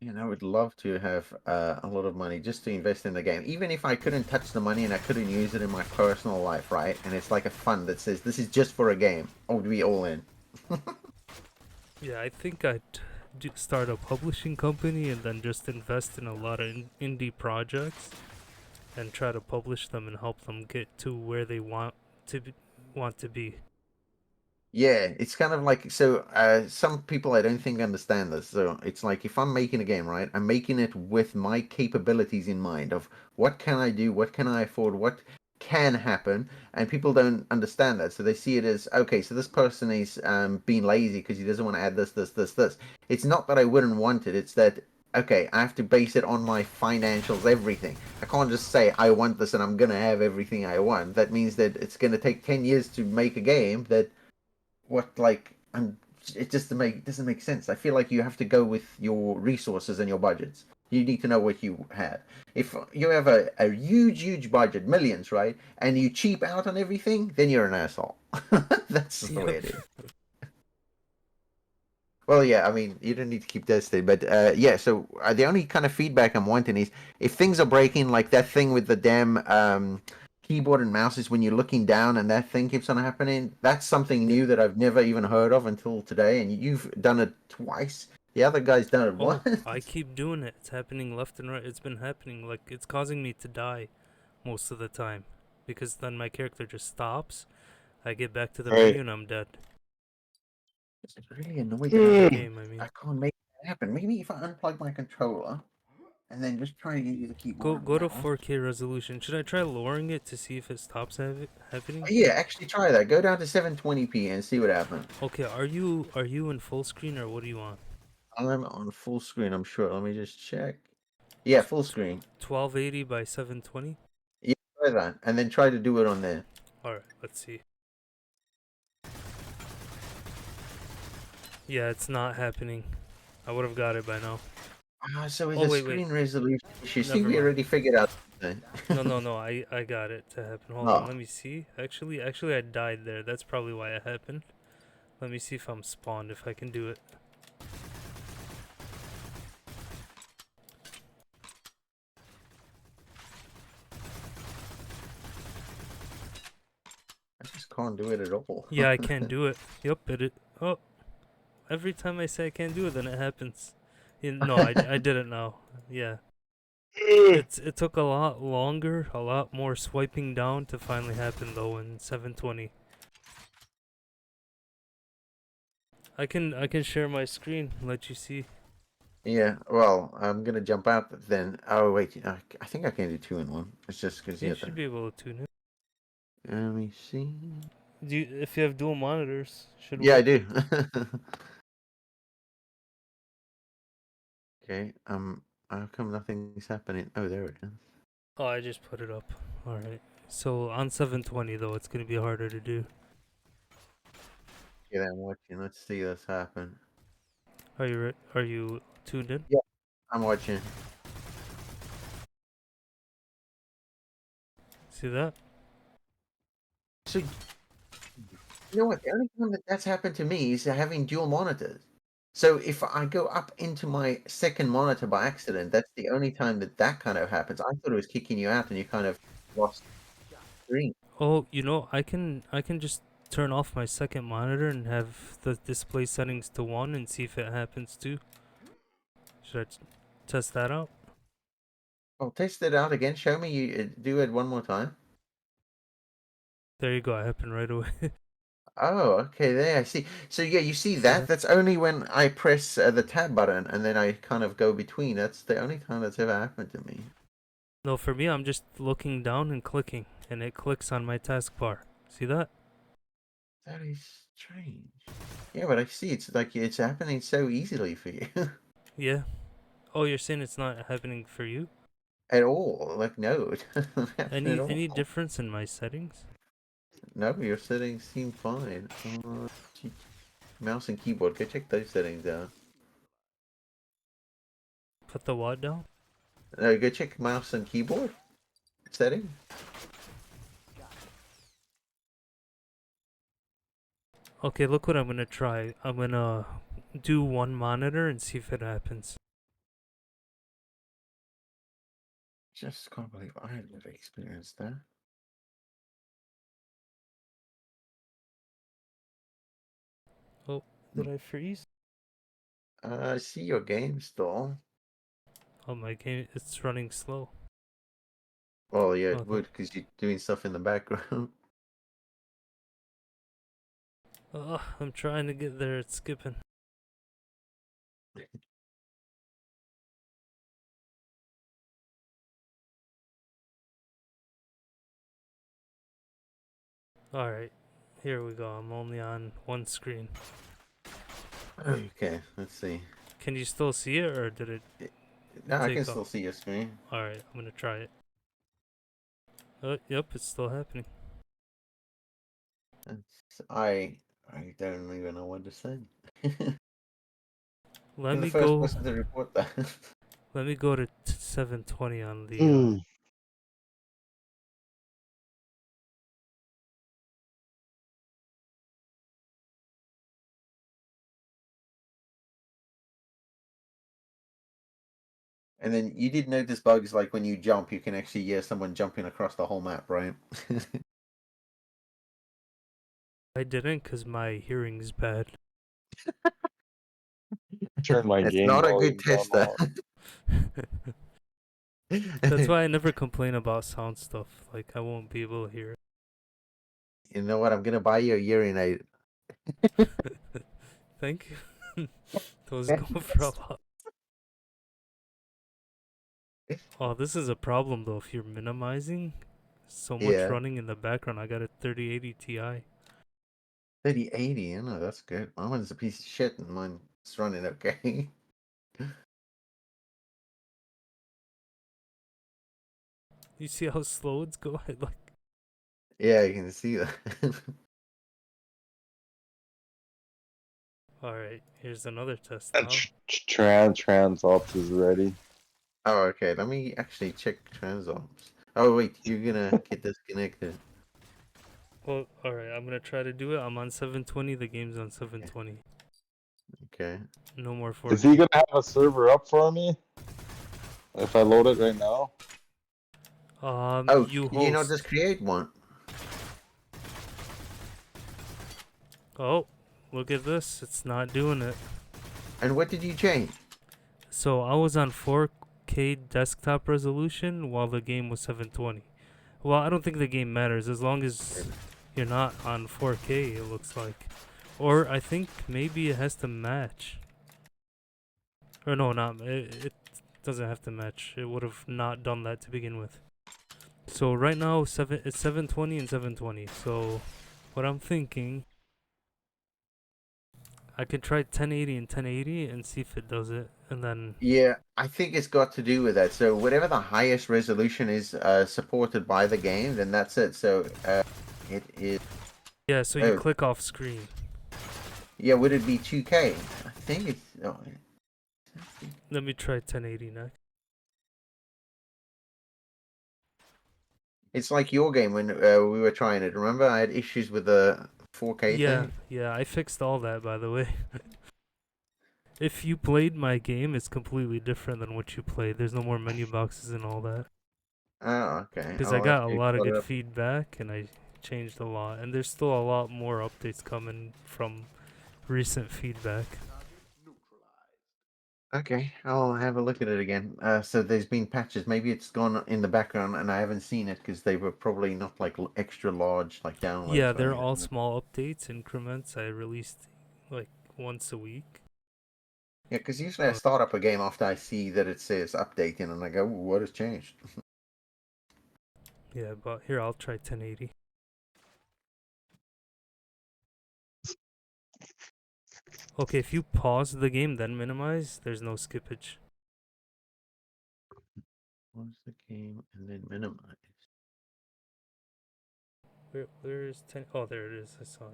And I would love to have a lot of money just to invest in the game. Even if I couldn't touch the money and I couldn't use it in my personal life, right? And it's like a fund that says this is just for a game. I would be all in. Yeah, I think I'd start a publishing company and then just invest in a lot of indie projects and try to publish them and help them get to where they want to be. Yeah, it's kind of like so. Some people I don't think understand this. So it's like if I'm making a game, right? I'm making it with my capabilities in mind of what can I do, what can I afford, what can happen, and people don't understand that. So they see it as okay. So this person is being lazy because he doesn't want to add this, this, this, this. It's not that I wouldn't want it. It's that okay. I have to base it on my financials, everything. I can't just say I want this and I'm gonna have everything I want. That means that it's gonna take 10 years to make a game that what like I'm it just doesn't make sense. I feel like you have to go with your resources and your budgets. You need to know what you have. If you have a huge budget, millions, right, and you cheap out on everything, then you're an asshole. That's just the way Yep. it is. Well, yeah, I mean, you don't need to keep testing, but yeah. So the only kind of feedback I'm wanting is if things are breaking, like that thing with the damn keyboard and mouse is when you're looking down and that thing keeps on happening. That's something Yep. new that I've never even heard of until today, and you've done it twice. The other guy's done it Oh, once. I keep doing it. It's happening left and right. It's been happening. Like, it's causing me to die most of the time. Because then my character just stops. I get back to the Right. menu and I'm dead. It's really annoyed that In the I game, I mean. I can't make it happen. Maybe if I unplug my controller and then just try to use the keyboard and Go to mouse. 4K resolution. Should I try lowering it to see if it stops happening? Yeah, actually try that. Go down to 720p and see what happens. Okay, are you in full screen or what do you want? I'm on full screen, I'm sure. Let me just check. Yeah, full screen. 1280 by 720? Yeah, try that. And then try to do it on there. Alright, let's see. Yeah, it's not happening. I would have got it by now. So it's Oh, a wait. screen resolution issue. See, Never we mind. already figured out something. No, I got it to happen. Hold on, Oh, let me see. Actually, I died there. That's probably why it happened. Let me see if I'm spawned, if I can do it. I just can't do it at all. Yeah, I can't do it. Yep, oh, every time I say I can't do it, then it happens. No, I did it now. Yeah. It took a lot longer, a lot more swiping down to finally happen though in 720. I can share my screen, let you see. Yeah, well, I'm gonna jump out then. Oh, wait, I think I can do two in one. It's just because Yeah, you you have should to. be able to tune it. Let me see. If you have dual monitors, should Yeah, I work. do. Okay, how come nothing's happening? Oh, there it is. Oh, I just put it up. Alright. So on 720 though, it's gonna be harder to do. Yeah, I'm watching. Let's see this happen. Are you tuned in? Yeah, I'm watching. See that? So, you know what? The only time that that's happened to me is having dual monitors. So if I go up into my second monitor by accident, that's the only time that that kind of happens. I thought it was kicking you out and you kind of lost screen. Oh, I can just turn off my second monitor and have the display settings to 1 and see if it happens too. Should I test that out? Oh, test it out again. Show me you do it one more time. There you go, it happened right away. Oh, okay, there I see. So yeah, you see See that? that? That's only when I press the tab button and then I kind of go between. That's the only time that's ever happened to me. No, for me, I'm just looking down and clicking, and it clicks on my taskbar. See that? That is strange. Yeah, but I see it's like it's happening so easily for you. Yeah. Oh, you're saying it's not happening for you? at all. Like no, it doesn't happen at Any all. difference in my settings? No, your settings seem fine. Mouse and keyboard. Go check those settings out. Put the what down? No, go check mouse and keyboard setting. Okay, look what I'm gonna try. I'm gonna do one monitor and see if it happens. Just can't believe I never experienced that. Oh, did I freeze? I see your game still. Oh, my game, it's running slow. Well, yeah, it Okay. would because you're doing stuff in the background. I'm trying to get there, it's skipping. Alright, here we go. I'm only on one screen. Okay, let's see. Can you still see it, or did it No, I can take still off? see your screen. Alright, I'm gonna try it. Yep, it's still happening. I don't even know what to say. Let You're the me first go. person to report that. Let me go to 720 on the. Hmm. And then you did notice bugs like when you jump, you can actually hear someone jumping across the whole map, right? I didn't, cause my hearing's bad. Turn my It's game not a good volume down test. low. That's why I never complain about sound stuff. Like I won't be able to hear it. You know what? I'm gonna buy you a hearing aid. Thank you. Those go for a lot. Oh, this is a problem though. If you're minimizing, so much Yeah, running in the background. I got a 3080 Ti. 3080. You know that's good. My one's a piece of shit, and mine's running okay. You see how slow it's going? Like, Yeah, you can see that. all right, here's another test And now. trans ops is ready. Oh, okay. Let me actually check transoms. Oh wait, you're gonna get disconnected. Well, all right, I'm gonna try to do it. I'm on 720. The game's on 720. Okay. No more Is he 4K. gonna have a server up for me if I load it right now? Oh, You can you not host. just create one? Oh, look at this. It's not doing it. And what did you change? So I was on 4K desktop resolution while the game was 720. Well, I don't think the game matters as long as you're not on 4K, it looks like. Or I think maybe it has to match. Or no, not it doesn't have to match. It would have not done that to begin with. So right now it's 720 and 720. So what I'm thinking, I could try 1080 and 1080 and see if it does it, and then Yeah, I think it's got to do with that. So whatever the highest resolution is supported by the game, then that's it. So it is. yeah. So you Oh, click off screen. yeah. Would it be 2K? I think it's. Oh, Let me try 1080 next. it's like your game when we were trying it. Remember, I had issues with the 4K Yeah, thing. yeah. I fixed all that, by the way. If you played my game, it's completely different than what you played. There's no more menu boxes and all that. Oh, okay. Because I I'll got have a to lot of put it good up. feedback and I changed a lot. And there's still a lot more updates coming from recent feedback. Okay, I'll have a look at it again. So there's been patches. Maybe it's gone in the background and I haven't seen it because they were probably not like extra large, like Yeah, downloads or they're all anything. small updates, increments. I released like once a week. Yeah, because usually I Uh, start up a game after I see that it says updating and I go, "Ooh, what has changed?" yeah, but here, I'll try 1080. Okay, if you pause the game, then minimize, there's no skippage. Pause the game and then minimize. Where is 10? Oh, there it is. I saw it.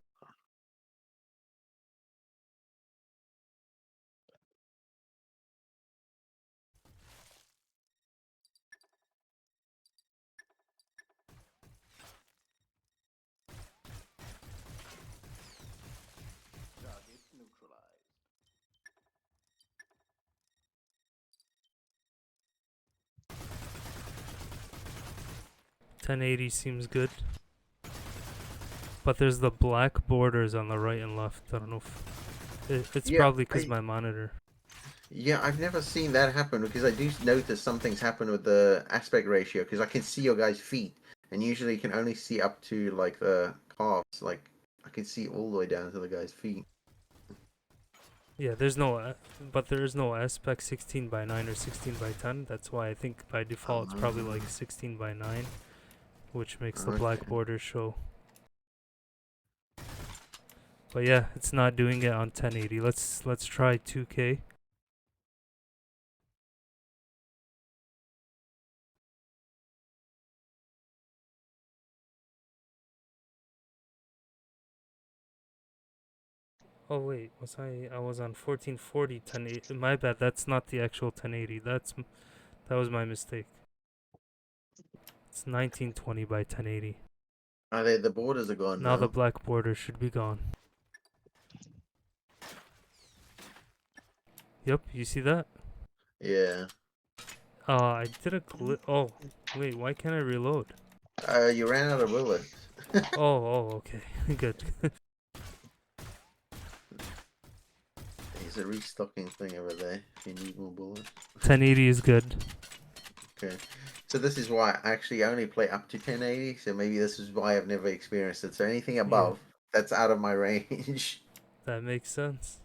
Target neutralized. 1080 seems good. But there's the black borders on the right and left. I don't know if it's Yeah, probably because my monitor. yeah, I've never seen that happen because I do notice something's happened with the aspect ratio because I can see your guys' feet and usually you can only see up to like the calves. Like I can see all the way down to the guy's feet. Yeah, there's no, but there is no aspect 16 by 9 or 16 by 10. That's why I think by default it's probably like 16 by 9, which makes the black Okay. borders show. But yeah, it's not doing it on 1080. Let's try 2K. Oh wait, I was on 1440 1080. My bad. That's not the actual 1080. That was my mistake. It's 1920 by 1080. Are they the borders are gone Now the now? black border should be gone. Yep, you see that? Yeah. I did a glitch. Oh, wait, why can't I reload? You ran out of bullets. Oh, okay. Good. There's a restocking thing over there if you need more bullets. 1080 is good. Okay. So this is why I actually only play up to 1080, so maybe this is why I've never experienced it. So anything Yeah, above, that's out of my range. that makes sense.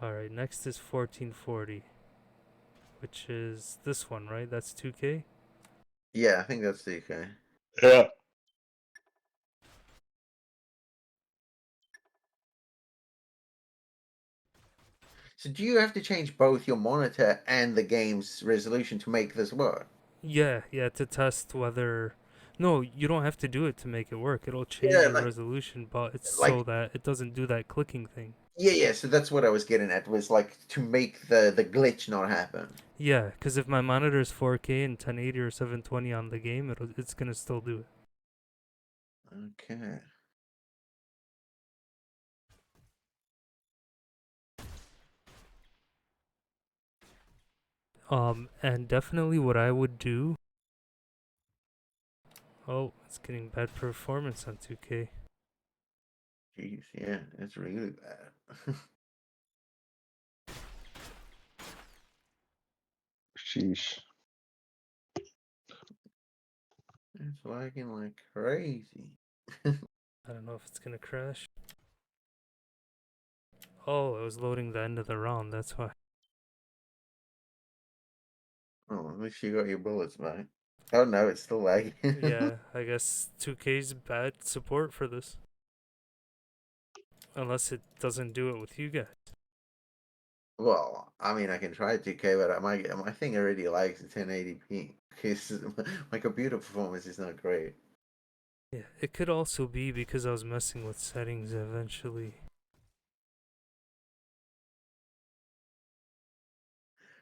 Alright, next is 1440, which is this one, right? That's 2K? Yeah, I think that's the okay. Yeah. So do you have to change both your monitor and the game's resolution to make this work? Yeah, to test whether. No, you don't have to do it to make it work. It'll change Yeah, your resolution, but it's so like that it doesn't do that clicking thing. yeah. So that's what I was getting at was like to make the glitch not happen. Yeah, because if my monitor is 4K and 1080 or 720 on the game, it's gonna still do it. Okay. And definitely what I would do. Oh, it's getting bad performance on 2K. Jeez, yeah, it's really bad. Sheesh. It's lagging like crazy. I don't know if it's gonna crash. Oh, it was loading the end of the round. That's why. Oh, at least you got your bullets back. Oh no, it's still lagging. Yeah, I guess 2K's bad support for this. Unless it doesn't do it with you guys. Well, I mean, I can try 2K, but my thing already lags at 1080p because my computer performance is not great. Yeah, it could also be because I was messing with settings eventually.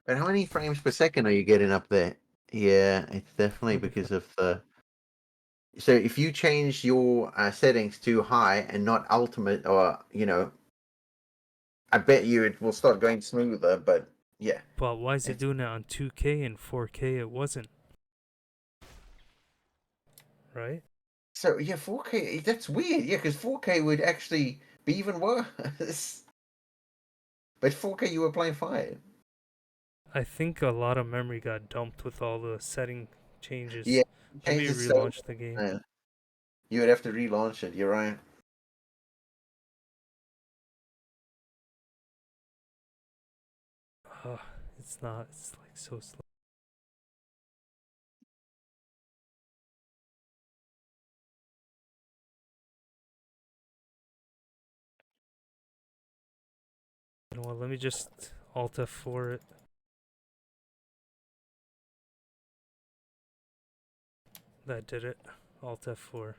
But how many frames per second are you getting up there? Yeah, it's definitely 25. because of the. So if you change your settings to high and not ultimate, or I bet you it will start going smoother. But yeah, But why is it it's, doing it on 2K and 4K? It wasn't, right? so yeah, 4K. That's weird. Yeah, because 4K would actually be even worse. But 4K, you were playing fine. I think a lot of memory got dumped with all the setting Yeah, changes. Let me changed it so. relaunch the game. Uh, you would have to relaunch it. You're right. It's not. It's like so slow. You know what? Let me just Alt F4 it. That did it. Alt F4.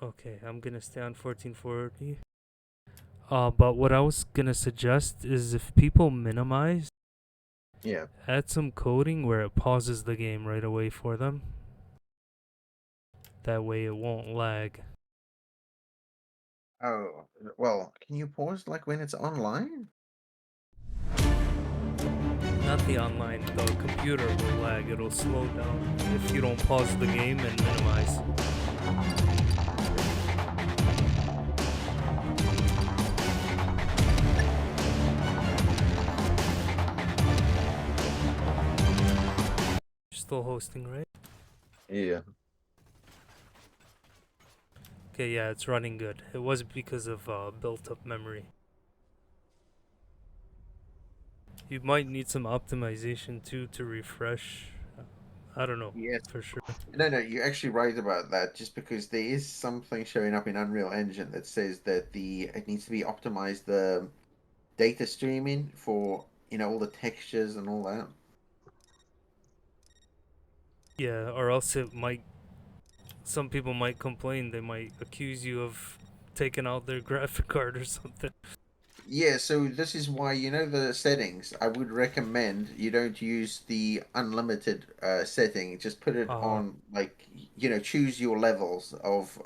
Okay, I'm gonna stay on 1440. But what I was gonna suggest is if people minimize, Yeah. add some coding where it pauses the game right away for them. That way it won't lag. Oh, well, can you pause like when it's online? Not the online, the computer will lag. It'll slow down if you don't pause the game and minimize. You're still hosting, right? Yeah. Okay, yeah, it's running good. It was because of built-up memory. You might need some optimization too to refresh. I don't know Yes. for sure. No, you're actually right about that. Just because there is something showing up in Unreal Engine that says that it needs to be optimized the data streaming for all the textures and all that. Yeah, or else it might. Some people might complain. They might accuse you of taking out their graphic card or something. Yeah, so this is why the settings. I would recommend you don't use the unlimited setting. Just put it Uh, on like choose your levels of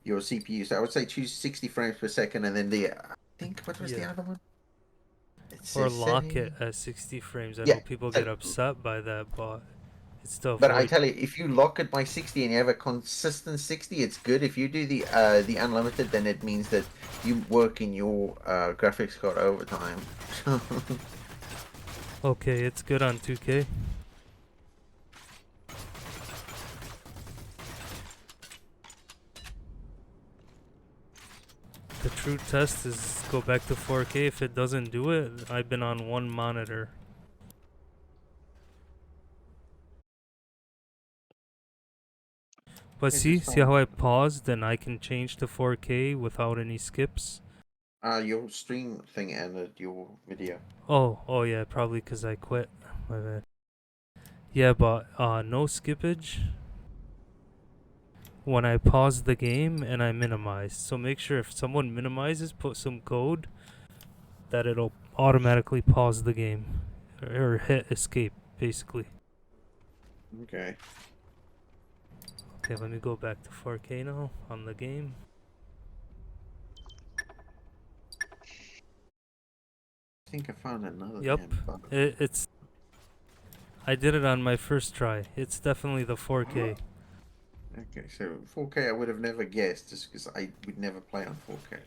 your CPU. So I would say choose 60 frames per second, and then I think what was the yeah. other one? It Or says lock it setting. at 60 frames. I Yeah, know people get so upset by that, but it's to but I avoid. tell you, if you lock it by 60 and you have a consistent 60, it's good. If you do the unlimited, then it means that you work in your graphics card overtime. Okay, it's good on 2K. The true test is go back to 4K. If it doesn't do it, I've been on one monitor. But It's see, just see how I paused and I can change to 4K without any skips? your stream thing ended your video. Oh yeah, probably because I quit. My bad. Yeah, but no skippage when I pause the game and I minimize. So make sure if someone minimizes, put some code that it'll automatically pause the game or hit escape, basically. Okay. Okay, let me go back to 4K now on the game. I think I found another Yep, damn bug. it's. I did it on my first try. It's definitely the 4K. Okay, so 4K I would have never guessed just because I would never play on 4K.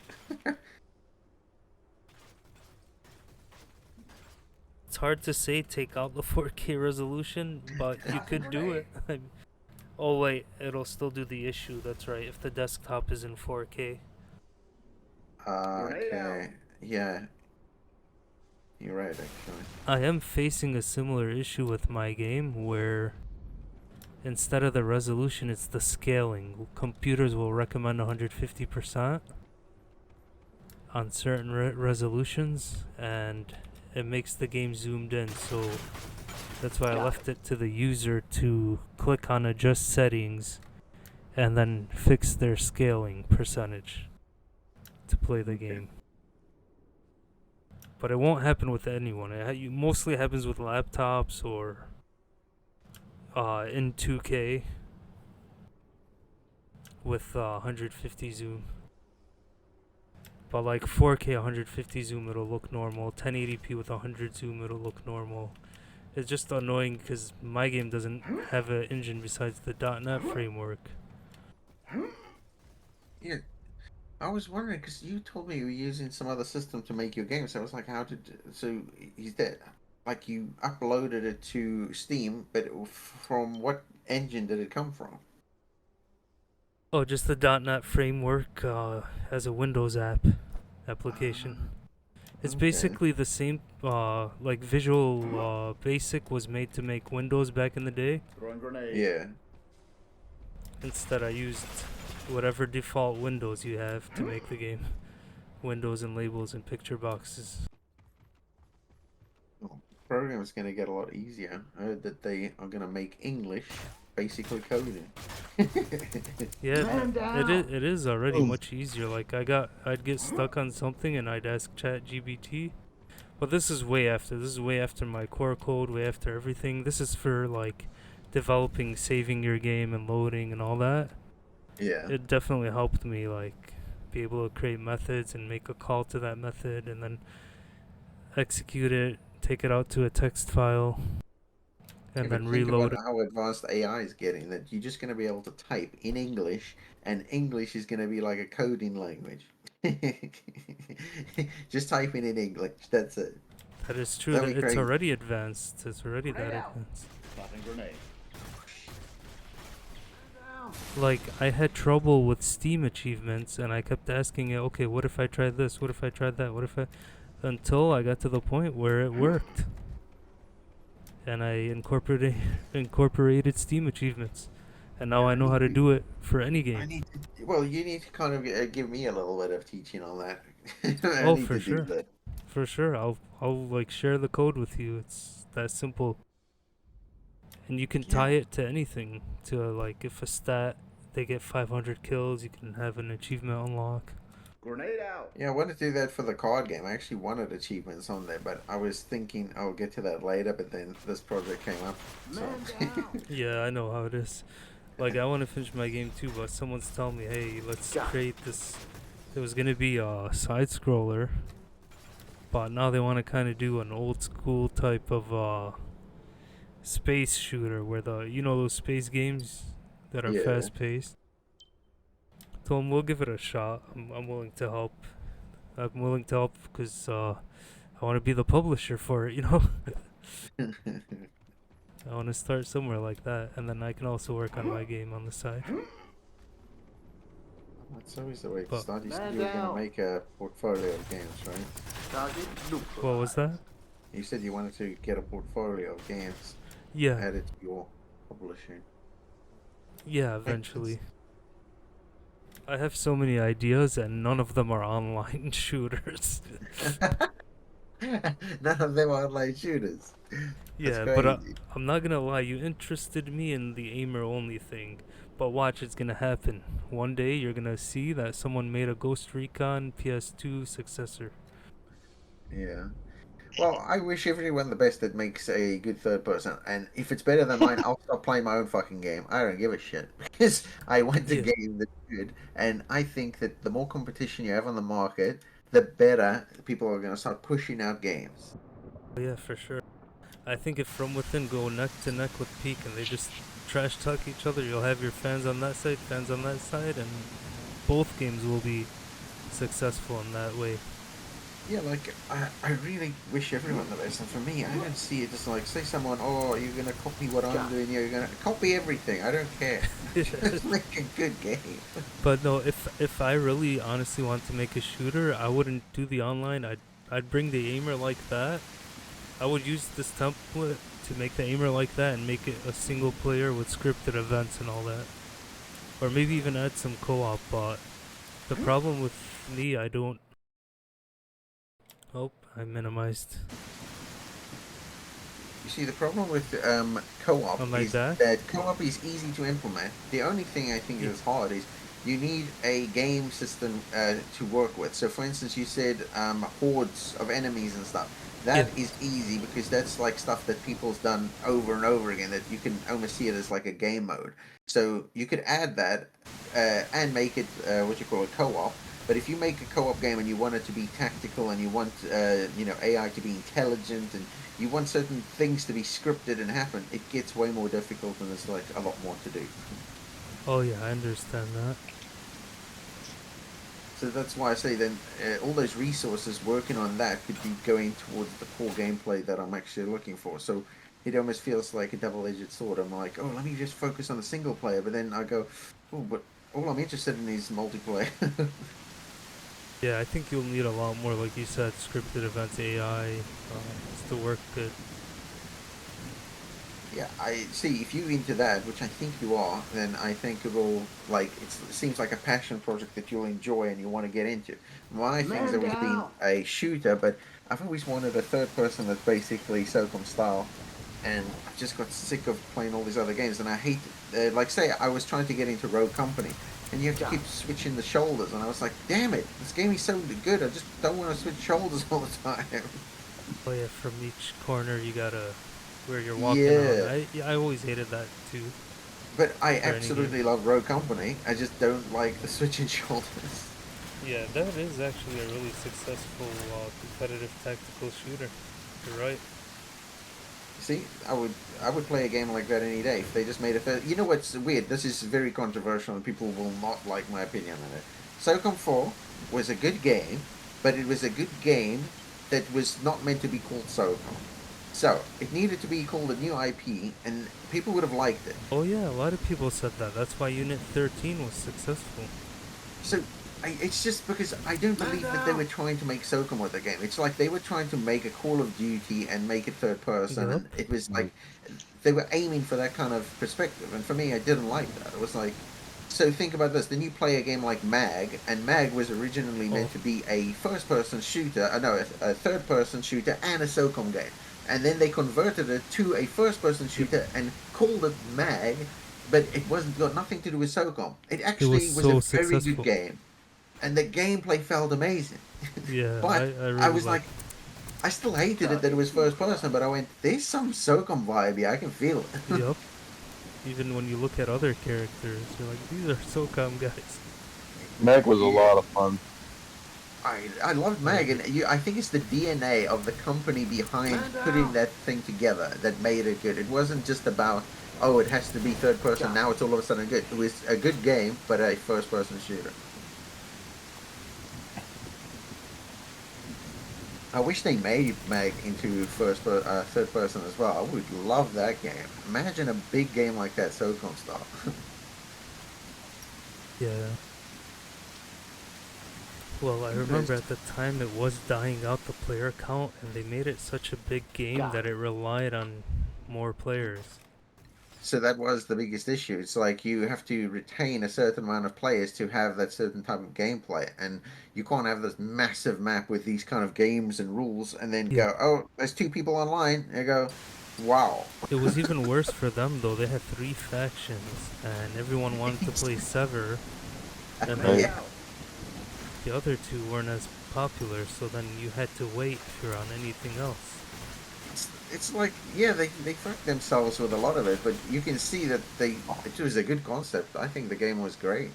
It's hard to say take out the 4K resolution, but you could do it. Oh wait, it'll still do the issue. That's right. If the desktop is in 4K. Okay. Yeah, you're right actually. I am facing a similar issue with my game where instead of the resolution, it's the scaling. Computers will recommend 150% on certain resolutions, and it makes the game zoomed in. So that's why I left it to the user to click on adjust settings and then fix their scaling percentage to play the game. But it won't happen with anyone. It mostly happens with laptops or in 2K with 150 zoom. But like 4K 150 zoom, it'll look normal. 1080p with 100 zoom, it'll look normal. It's just annoying because my game doesn't have an engine besides the .NET framework. Yeah, I was wondering because you told me you were using some other system to make your game, so I was like, so is that like you uploaded it to Steam, but from what engine did it come from? Oh, just the .NET framework as a Windows application. It's Okay. basically the same. Like Visual Basic was made to make Windows back in the day. Throwing grenade. Yeah. Instead, I used whatever default Windows you have to make the game. Windows and labels and picture boxes. program is going to get a lot easier. I heard that they are going to make English basically coding. Yeah, Man down. it is already much easier. Like I'd get stuck on something and I'd ask Chat GBT. But this is way after. This is way after my core code, way after everything. This is for like developing, saving your game and loading and all that. Yeah. It definitely helped me like be able to create methods and make a call to that method and then execute it, take it out to a text file, and Yeah, then but think about reload it. how advanced AI is getting, that you're just going to be able to type in English, and English is going to be like a coding language. Just typing in English, that's it. That is true. That'd That be it's crazy. already advanced. It's already that Grenade out. advanced. Tossing grenade. Man down. Like I had trouble with Steam achievements, and I kept asking it, okay, what if I tried this? What if I tried that? What if I? Until I got to the point where it worked, and I incorporated Steam achievements, and now I know how to do it for any I game. need to, well, you need to kind of give me a little bit of teaching on that. I Oh, need for to do sure. that. For sure, I'll like share the code with you. It's that simple, and you can tie Yeah. it to anything. To like if a stat they get 500 kills, you can have an achievement unlock. Grenade out. Yeah, I want to do that for the card game. I actually wanted achievements on there, but I was thinking I'll get to that later, but then this project came up. So. Man down. Yeah, I know how it is. Like I want to finish my game too, but someone's telling me, hey, let's Got it. create this. It was gonna be a side scroller, but now they want to kind of do an old school type of space shooter where those space games that are Yeah. fast paced. Told them we'll give it a shot. I'm willing to help. I'm willing to help because I want to be the publisher for it. I want to start somewhere like that, and then I can also work on my game on the side. That's always the way to But- start. You said Man you were going to down. make a portfolio of games, right? Target neutralized. What was that? You said you wanted to get a portfolio of games Yeah, added to your publishing. yeah. Eventually, I have so many ideas, and none of them are online shooters. None of them are online shooters. Yeah, That's but crazy. I'm not gonna lie. You interested me in the aimer only thing, but watch, it's gonna happen. One day you're gonna see that someone made a Ghost Recon PS2 successor. Yeah. Well, I wish everyone the best that makes a good third person, and if it's better than mine, I'll stop playing my own fucking game. I don't give a shit because I want a Yeah. game that's good, and I think that the more competition you have on the market, the better people are going to start pushing out games. Yeah, for sure. I think if From Within go neck to neck with Peak and they just trash talk each other, you'll have your fans on that side, fans on that side, and both games will be successful in that way. Yeah, like I really wish everyone the best, and for me, I don't see it as like say someone, oh, you're going to copy what I'm doing, you're going to copy everything. I don't care. Just make a good game. But no, if I really honestly want to make a shooter, I wouldn't do the online. I'd bring the aimer like that. I would use this template to make the aimer like that and make it a single player with scripted events and all that. Or maybe even add some co-op, but the problem with me, I don't... Oh, I minimized. You see, the problem with co-op On my is back? that co-op is easy to implement. The only thing I think Yeah. is hard is you need a game system to work with. So, for instance, you said hordes of enemies and stuff. That is easy because that's like stuff that people's done over and over again. That you can almost see it as like a game mode. So you could add that and make it what you call a co-op. But if you make a co-op game and you want it to be tactical and you want AI to be intelligent and you want certain things to be scripted and happen, it gets way more difficult and there's like a lot more to do. Oh yeah, I understand that. So that's why I say then all those resources working on that could be going towards the core gameplay that I'm actually looking for. So it almost feels like a double-edged sword. I'm like, oh, let me just focus on the single player, but then I go, oh, but all I'm interested in is multiplayer. Yeah, I think you'll need a lot more, like you said, scripted events, AI, to work good. Yeah, I see. If you're into that, which I think you are, then I think it will it seems like a passion project that you'll enjoy and you want to get into. My thing's Man always been down. a shooter, but I've always wanted a third person that's basically SOCOM style, and I just got sick of playing all these other games. And I hate, like, say I was trying to get into Rogue Company, and you have to keep switching the shoulders, and I was like, damn it, this game is so good. I just don't want to switch shoulders all the time. Oh yeah, from each corner you gotta where you're walking on. Yeah, I always hated that too but I for any game. absolutely love Rogue Company. I just don't like the switching shoulders. Yeah, that is actually a really successful competitive tactical shooter. You're right. See, I would play a game like that any day if they just made a third. You know what's weird? This is very controversial, and people will not like my opinion on it. SOCOM 4 was a good game, but it was a good game that was not meant to be called SOCOM. So it needed to be called a new IP, and people would have liked it. Oh yeah, a lot of people said that. That's why Unit 13 was successful. So it's just because I don't believe that they were trying to make SOCOM with the game. It's like they were trying to make a Call of Duty and make it third person, Yep. and it was like they were aiming for that kind of perspective. And for me, I didn't like that. It was like, so think about this: then you play a game like Mag, and Mag was originally meant to be a first-person shooter, no, a third-person shooter and a SOCOM game, and then they converted it to a first-person shooter and called it Mag. But it wasn't got nothing to do with SOCOM. It It was actually was so a very good successful. game, and the gameplay felt amazing. Yeah, But I I really was like, like. I still hated it that it was first person, but I went, there's some SOCOM vibe here. I can feel it. Yup. Even when you look at other characters, you're like, these are SOCOM guys. Meg was a Yeah. lot of fun. I loved Mag, and I think it's the DNA of the company behind putting that thing together that made it good. It wasn't just about, oh, it has to be third person, now it's all of a sudden good. It was a good game, but a first person shooter. I wish they made Mag into third person as well. I would love that game. Imagine a big game like that, SOCOM style. Yeah. Well, I remember at the time it was dying out the player count, and they made it such a big game that it relied on more players. So that was the biggest issue. It's like you have to retain a certain amount of players to have that certain type of gameplay, and you can't have this massive map with these kind of games and rules, and then Yeah. go, oh, there's two people online, and you go, wow. It was even worse for them though. They had 3 factions, and everyone wanted to play Sever, and then Yeah. the other 2 weren't as popular, so then you had to wait if you're on anything else. It's like, yeah, they fucked themselves with a lot of it, but you can see that it was a good concept. I think the game was great.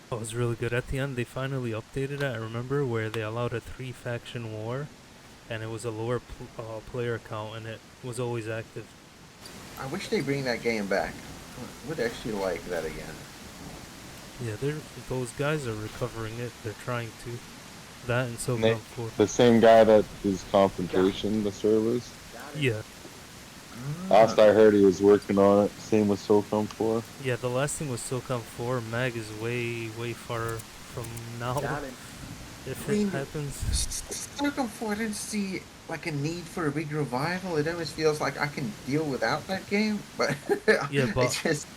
Oh, it was really good. At the end, they finally updated it, I remember, where they allowed a 3-faction war, and it was a lower player count, and it was always active. I wish they bring that game back. I would actually like that again. Yeah, those guys are recovering it. They're trying to. That and so They- 4. The same guy that is Confrontation, the servers. Yeah. Last I heard, he was working on it. Same with SOCOM 4. Yeah, the last thing was SOCOM 4. Mag is way, way far from now. Got it. If I mean, it happens. SOCOM 4, I didn't see like a need for a big revival. It always feels like I can deal without that game, but Yeah, but it's just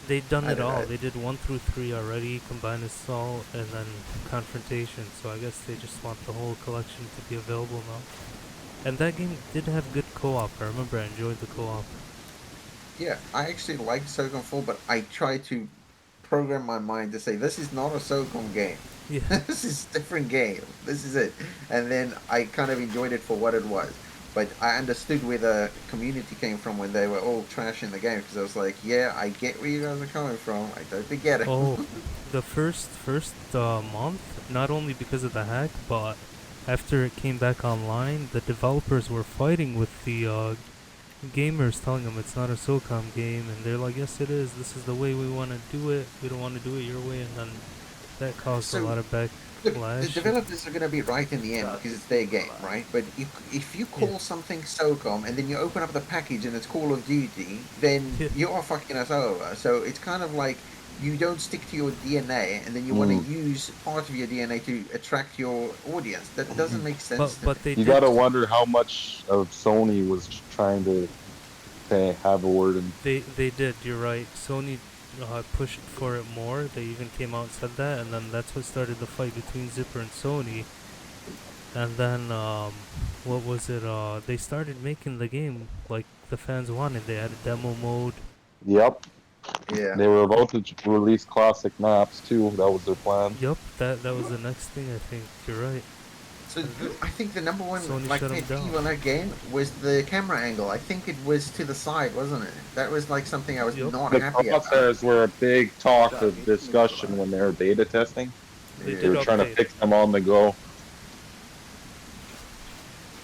they've done I it don't all. know. They did 1 through 3 already, Combined Assault, and then Confrontation. So I guess they just want the whole collection to be available now. And that game did have good co-op. I remember I enjoyed the co-op. Yeah, I actually liked SOCOM 4, but I tried to program my mind to say this is not a SOCOM game. Yeah. This is a different game. This is it. And then I kind of enjoyed it for what it was. But I understood where the community came from when they were all trashing the game, because I was like, yeah, I get where you guys are coming from. I totally get it. Oh, the first month, not only because of the hack, but after it came back online, the developers were fighting with the gamers, telling them it's not a SOCOM game, and they're like, yes it is, this is the way we want to do it, we don't want to do it your way, and then that caused a So, lot of Look, the backlash. developers are going to be right in the end because it's their game, right? But if you call Yeah. something SOCOM and then you open up the package and it's Call of Duty, then Yeah. you are fucking us over. So it's kind of like you don't stick to your DNA and then you want to use part of your DNA to attract your audience. That doesn't make sense. But to but me. they You did gotta wonder how much of Sony was trying to have a word in. they did, you're right. Sony pushed for it more. They even came out and said that, and then that's what started the fight between Zipper and Sony. And then what was it? They started making the game like the fans wanted. They had a demo mode. Yep. Yeah. They were about to release classic maps too. That was their plan. Yup, that was the next thing. I think you're right. So I think the number one Sony like shut 'em pet down. peeve on that game was the camera angle. I think it was to the side, wasn't it? That was like something I was Yup. not The happy about. crosshairs were a big talk of discussion when they were beta testing. They They did were trying to update fix it. them on the go.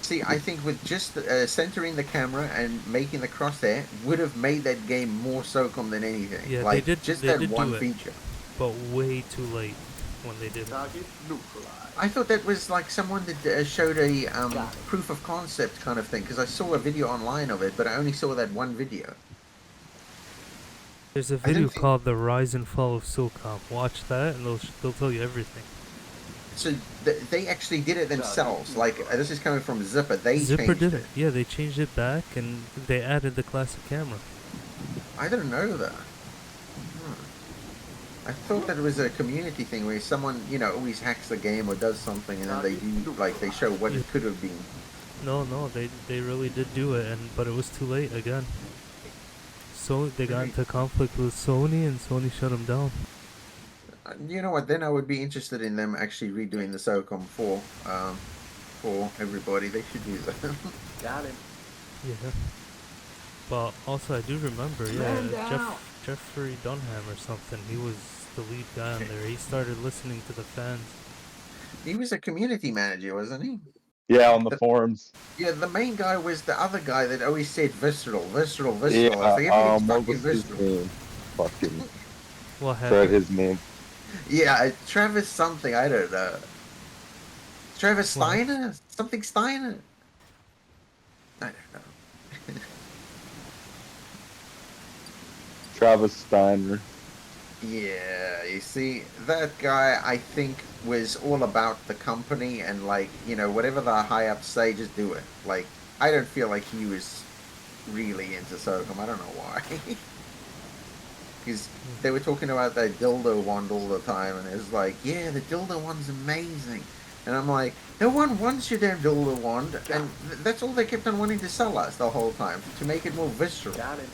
See, I think with just centering the camera and making the crosshair would have made that game more SOCOM than anything. Yeah, like they did. just They that did one do it, feature. but way too late when they did it. Target neutralized. I thought that was like someone that showed a Got it. proof of concept kind of thing because I saw a video online of it, but I only saw that one video. There's a I don't video think- called "The Rise and Fall of SOCOM." Watch that, and they'll tell you everything. So they actually did it themselves. Like this is coming from Zipper. They Zipper changed did it. it. Yeah, they changed it back, and they added the classic camera. I didn't know that. I thought that it was a community thing where someone, always hacks the game or does something, and then they do like they show what it could have been. No, they really did do it, but it was too late again. So they got into conflict with Sony, and Sony shut them down. You know what? Then I would be interested in them actually redoing the SOCOM for everybody. They should do that. Got him. Yeah. But also, I do remember, Man down. Jeffrey Dunham or something. He was the lead guy on there. He started listening to the fans. He was a community manager, wasn't he? Yeah, on the forums. Yeah, the main guy was the other guy that always said visceral, visceral, visceral. Yeah, I forget what what fucking was his visceral. name? Fucking What said happened? his name. Yeah, Travis something. I don't know. Travis What? Steiner? Something Steiner? I don't know. Travis Steiner. Yeah, you see, that guy, I think, was all about the company and, like, whatever the high ups say, just do it. Like, I don't feel like he was really into SOCOM. I don't know why. Because they were talking about that dildo wand all the time, and it was like, yeah, the dildo wand's amazing. And I'm like, no one wants your damn dildo wand, and that's all they kept on wanting to sell us the whole time, to make it more visceral. Got him.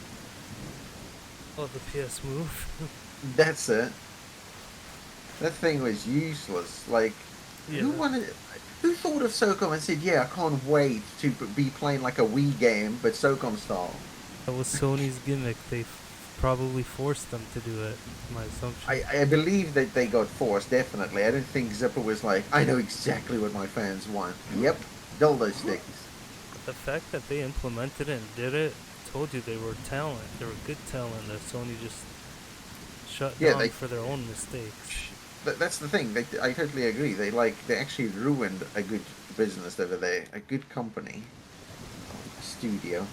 Oh, the PS Move. That's it. That thing was useless. Like, Yeah. who thought of SOCOM and said, yeah, I can't wait to be playing like a Wii game, but SOCOM style? That was Sony's gimmick. They probably forced them to do it. My assumption. I believe that they got forced, definitely. I don't think Zipper was like, I know exactly what my fans want. Yep, dildo sticks. The fact that they implemented it and did it told you they were talent. They were good talent that Sony just shut Yeah, down they- for their own mistakes. That's the thing. I totally agree. They actually ruined a good business over there, a good company, studio.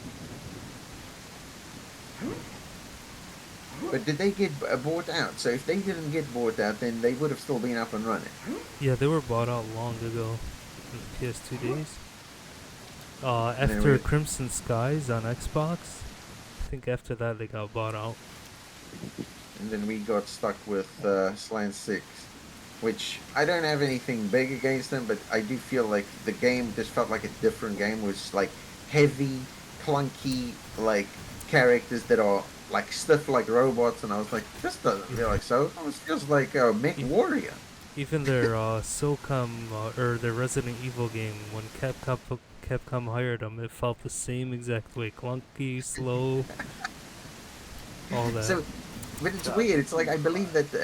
But did they get bought out? So if they didn't get bought out, then they would have still been up and running. Yeah, they were bought out long ago. In the PS2 days. then After we- Crimson Skies on Xbox, I think after that they got bought out. And then we got stuck with Slant 6, which I don't have anything big against them, but I do feel like the game just felt like a different game. It was like heavy, clunky, like characters that are like stiff like robots, and I was like, this doesn't feel like so. It feels like a Mech Warrior. Even their SOCOM or their Resident Evil game, when Capcom hired them, it felt the same exact way. Clunky, slow, all that. So, but it's weird. It's like I believe that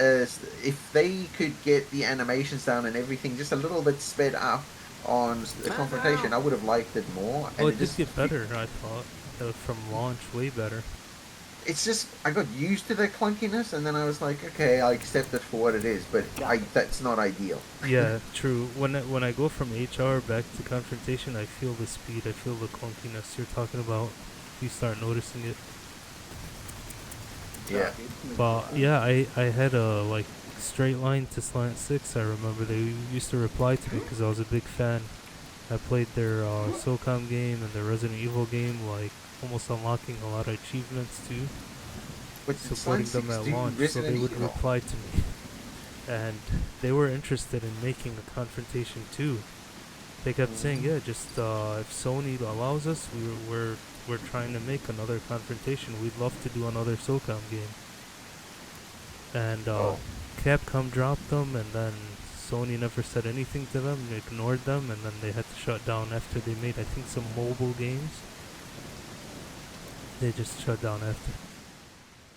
if they could get the animations down and everything just a little bit sped up on the confrontation, I would have liked it more. Oh, And it did get better, I thought. From launch, way better. It's just I got used to the clunkiness, and then I was like, okay, I accept it for what it is, but that's not ideal. Yeah, true. When I go from HR back to confrontation, I feel the speed, I feel the clunkiness you're talking about. You start noticing it. Yeah. But yeah, I had a like straight line to Slant 6. I remember they used to reply to me because I was a big fan. I played their SOCOM game and their Resident Evil game, like almost unlocking a lot of achievements too, But did supporting Slant them 6 at do launch. So Resident they would Evil? reply to me, and they were interested in making a confrontation too. They kept saying, yeah, just if Sony allows us, we're trying to make another confrontation. We'd love to do another SOCOM game. And Oh. Capcom dropped them, and then Sony never said anything to them, ignored them, and then they had to shut down after they made, I think, some mobile games. They just shut down after.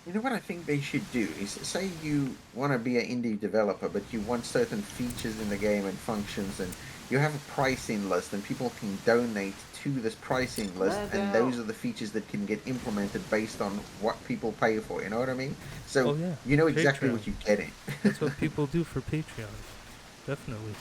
You know what I think they should do is say you want to be an indie developer, but you want certain features in the game and functions, and you have a pricing list, and people can donate to this pricing list, Man and down. those are the features that can get implemented based on what people pay for. You know what I mean? So Oh yeah, you know exactly Patreon. what you're getting. That's what people do for Patreon. Definitely.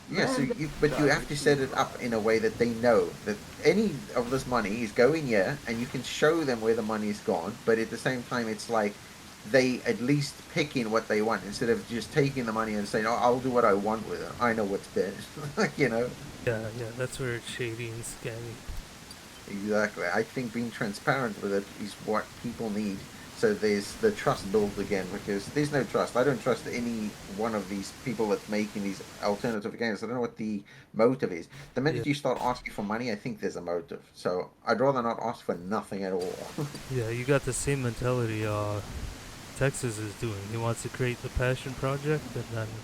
Yeah, so Man but you down. have to set it up in a way that they know that any of this money is going here, and you can show them where the money is gone. But at the same time, it's like they at least pick in what they want instead of just taking the money and saying, "Oh, I'll do what I want with it. I know what's best." Like Yeah, that's where it's shady and scammy. exactly. I think being transparent with it is what people need. So there's the trust built again because there's no trust. I don't trust any one of these people that's making these alternative games. I don't know what the motive is. The Yeah, minute you start asking for money, I think there's a motive. So I'd rather not ask for nothing at all. yeah, you got the same mentality Texas is doing. He wants to create the passion project, and then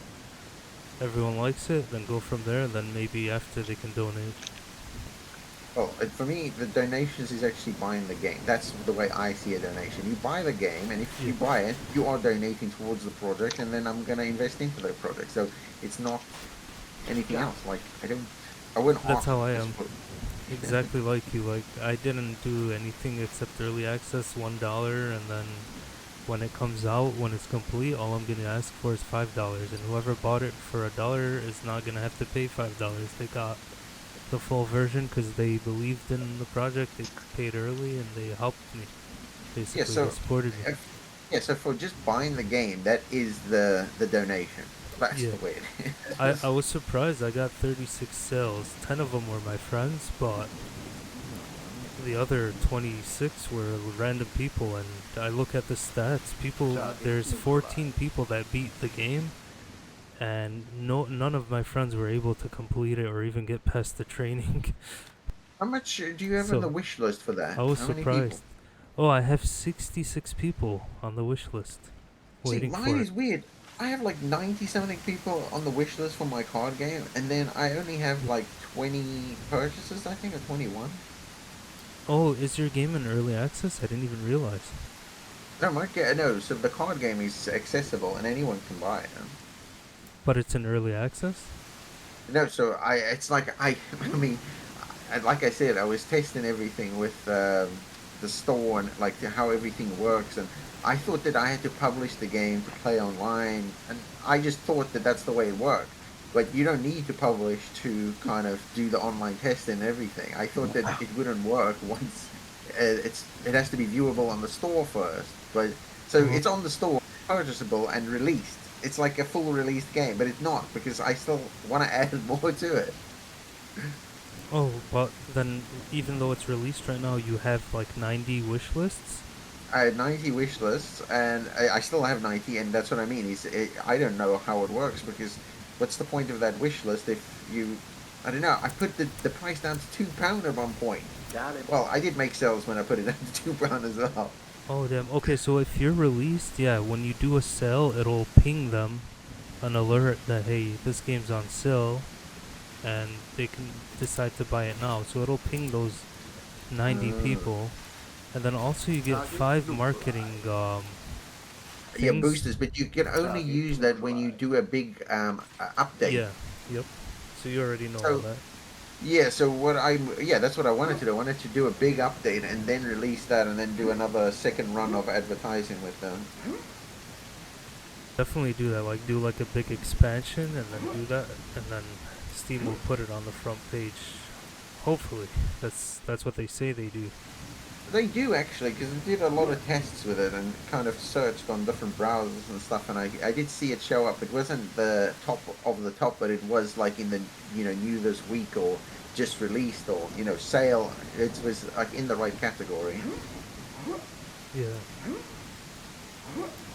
everyone likes it, then go from there, and then maybe after they can donate. Well, for me, the donations is actually buying the game. That's the way I see a donation. You buy the game, and if Yeah, you buy it, you are donating towards the project, and then I'm going to invest into the project. So it's not anything Yeah. else. Like, I wouldn't that's ask how I just am. for. Exactly like you. Like I didn't do anything except early access, $1, and then when it comes out, when it's complete, all I'm gonna ask for is $5, and whoever bought it for $1 is not gonna have to pay $5. They got the full version because they believed in the project. They paid early and they helped me. Yeah, Basically, they so supported me. if, yeah, so for just buying the game, that is the donation. That's Yeah, the way it is. I was surprised. I got 36 sales. 10 of them were my friends, but the other 26 were random people. And I look at the stats. There's 14 people that beat the game, and none of my friends were able to complete it or even get past the training. How much do you have on the So wish list for I that? was How many people? surprised. Oh, I have 66 people on the wish list See, waiting mine for it. is weird. I have like 90 something people on the wish list for my card game, and then I only have Yeah. like 20 purchases, I think, or 21. Oh, is your game in early access? I didn't even realize. No, no, so the card game is accessible and anyone can buy it. But it's in early access? No, so it's like I mean, like I said, I was testing everything with the store and like how everything works, and I thought that I had to publish the game to play online, and I just thought that that's the way it worked. But you don't need to publish to kind of do the online testing and everything. I thought that it wouldn't work once it has to be viewable on the store first. But so Uh-huh. it's on the store, purchasable and released. It's like a full released game, but it's not because I still want to add more to it. Oh, but then even though it's released right now, you have like 90 wish lists? I had 90 wish lists, and I still have 90, and that's what I mean. I don't know how it works because what's the point of that wish list if you. I don't know. I put the price down to £2 at one point. Got him. Well, I did make sales when I put it down to £2 as well. Oh, damn. Okay, so if you're released, yeah, when you do a sale, it'll ping them an alert that, hey, this game's on sale, and they can decide to buy it now. So it'll ping those 90 Uh, people. And then also you get Target 5 marketing neutralized. yeah, things. boosters, but you can only Target use that when you neutralized. do a big update. Yeah, yep. So you already know all So that. yeah, so that's what I wanted to do. I wanted to do a big update and then release that, and then do another second run of advertising with them. Definitely do that. Like do like a big expansion and then do that, and then Steam will put it on the front page. Hopefully, that's what they say they do. They do actually, because I did a lot of tests with it and kind of searched on different browsers and stuff, and I did see it show up. It wasn't the top of the top, but it was like in the new this week or just released or sale. It was like in the right category. Yeah.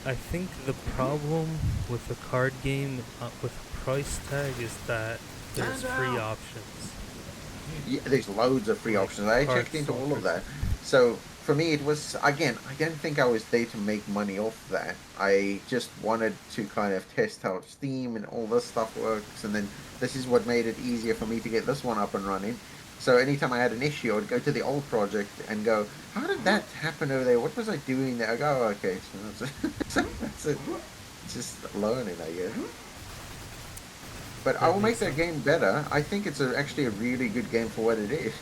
I think the problem with the card game with a price tag is that there's free options. Yeah, there's loads of free Like options. I card checked into all of filters. that. So for me, it was again. I don't think I was there to make money off that. I just wanted to kind of test how Steam and all this stuff works, and then this is what made it easier for me to get this one up and running. So anytime I had an issue, I would go to the old project and go, "How did that happen over there? What was I doing there?" I go, oh, "Okay, so that's it. So that's it. Just learning, I guess." But I That will make makes that sense. game better. I think it's actually a really good game for what it is.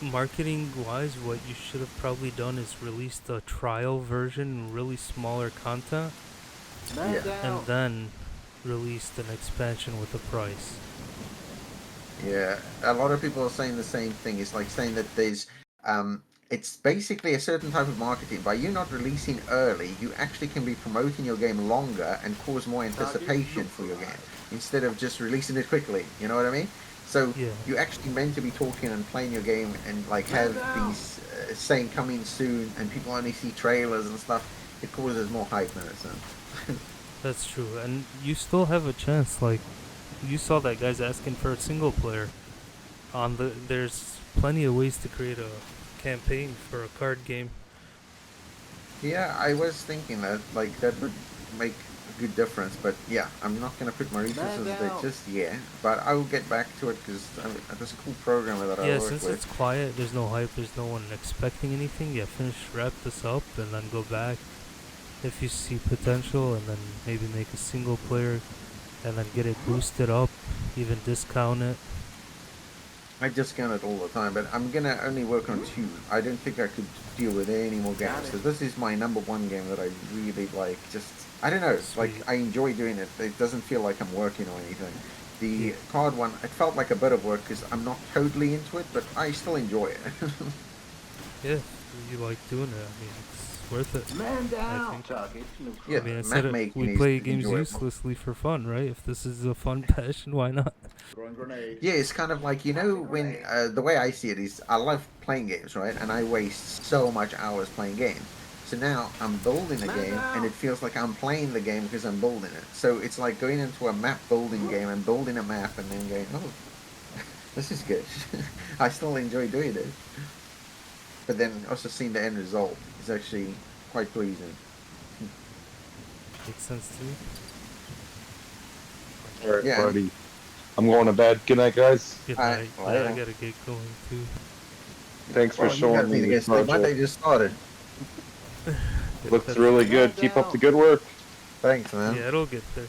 Marketing wise, what you should have probably done is released a trial version, really smaller content, Man Yeah. down. and then released an expansion with a price. Yeah, a lot of people are saying the same thing. It's like saying that it's basically a certain type of marketing. By you not releasing early, you actually can be promoting your game longer and cause more anticipation for your game instead of just releasing it quickly. You know what I mean? So Yeah, you actually meant to be talking and playing your game and like have these saying coming soon, and people only see trailers and stuff. It causes more hype in a sense. that's true. And you still have a chance. Like, you saw that guy's asking for a single player. There's plenty of ways to create a campaign for a card game. Yeah, I was thinking that like that would make a good difference, but yeah, I'm not gonna put my resources there just yet. But I will get back to it because there's a cool programmer that I Yeah, work since with. it's quiet, there's no hype, there's no one expecting anything. Yeah, wrap this up, and then go back if you see potential, and then maybe make a single player, and then get it boosted up, even discount it. I discount it all the time, but I'm gonna only work on two. I don't think I could deal with any more games. So this is my number one game that I really like. Just I don't know, like Sweet. I enjoy doing it. It doesn't feel like I'm working or anything. The Yeah. card one, it felt like a bit of work because I'm not totally into it, but I still enjoy it. Yeah, if you like doing it, I mean, it's worth it. Man down. think. Target Yeah, I mean, I the said map it, making we is play games enjoyable. uselessly for fun, right? If this is a fun passion, why not? Throwing grenade. Yeah, it's kind of like when the way I see it is I love playing games, right? And I waste so much hours playing games. So now I'm building a game, and it feels like I'm playing the game because I'm building it. So it's like going into a map building game and building a map, and then going, oh, this is good. I still enjoy doing it. But then also seeing the end result is actually quite pleasing. Makes sense to me. All right, Yeah. buddy. I'm going to bed. Good night, guys. Good Alright, night. well, Yeah, I yeah. gotta get going too. Thanks for Well, you showing guys need me to the get sleep. My day project. just started. Looks That's- really good. Keep up the good work. Thanks, man. Yeah, it'll get there.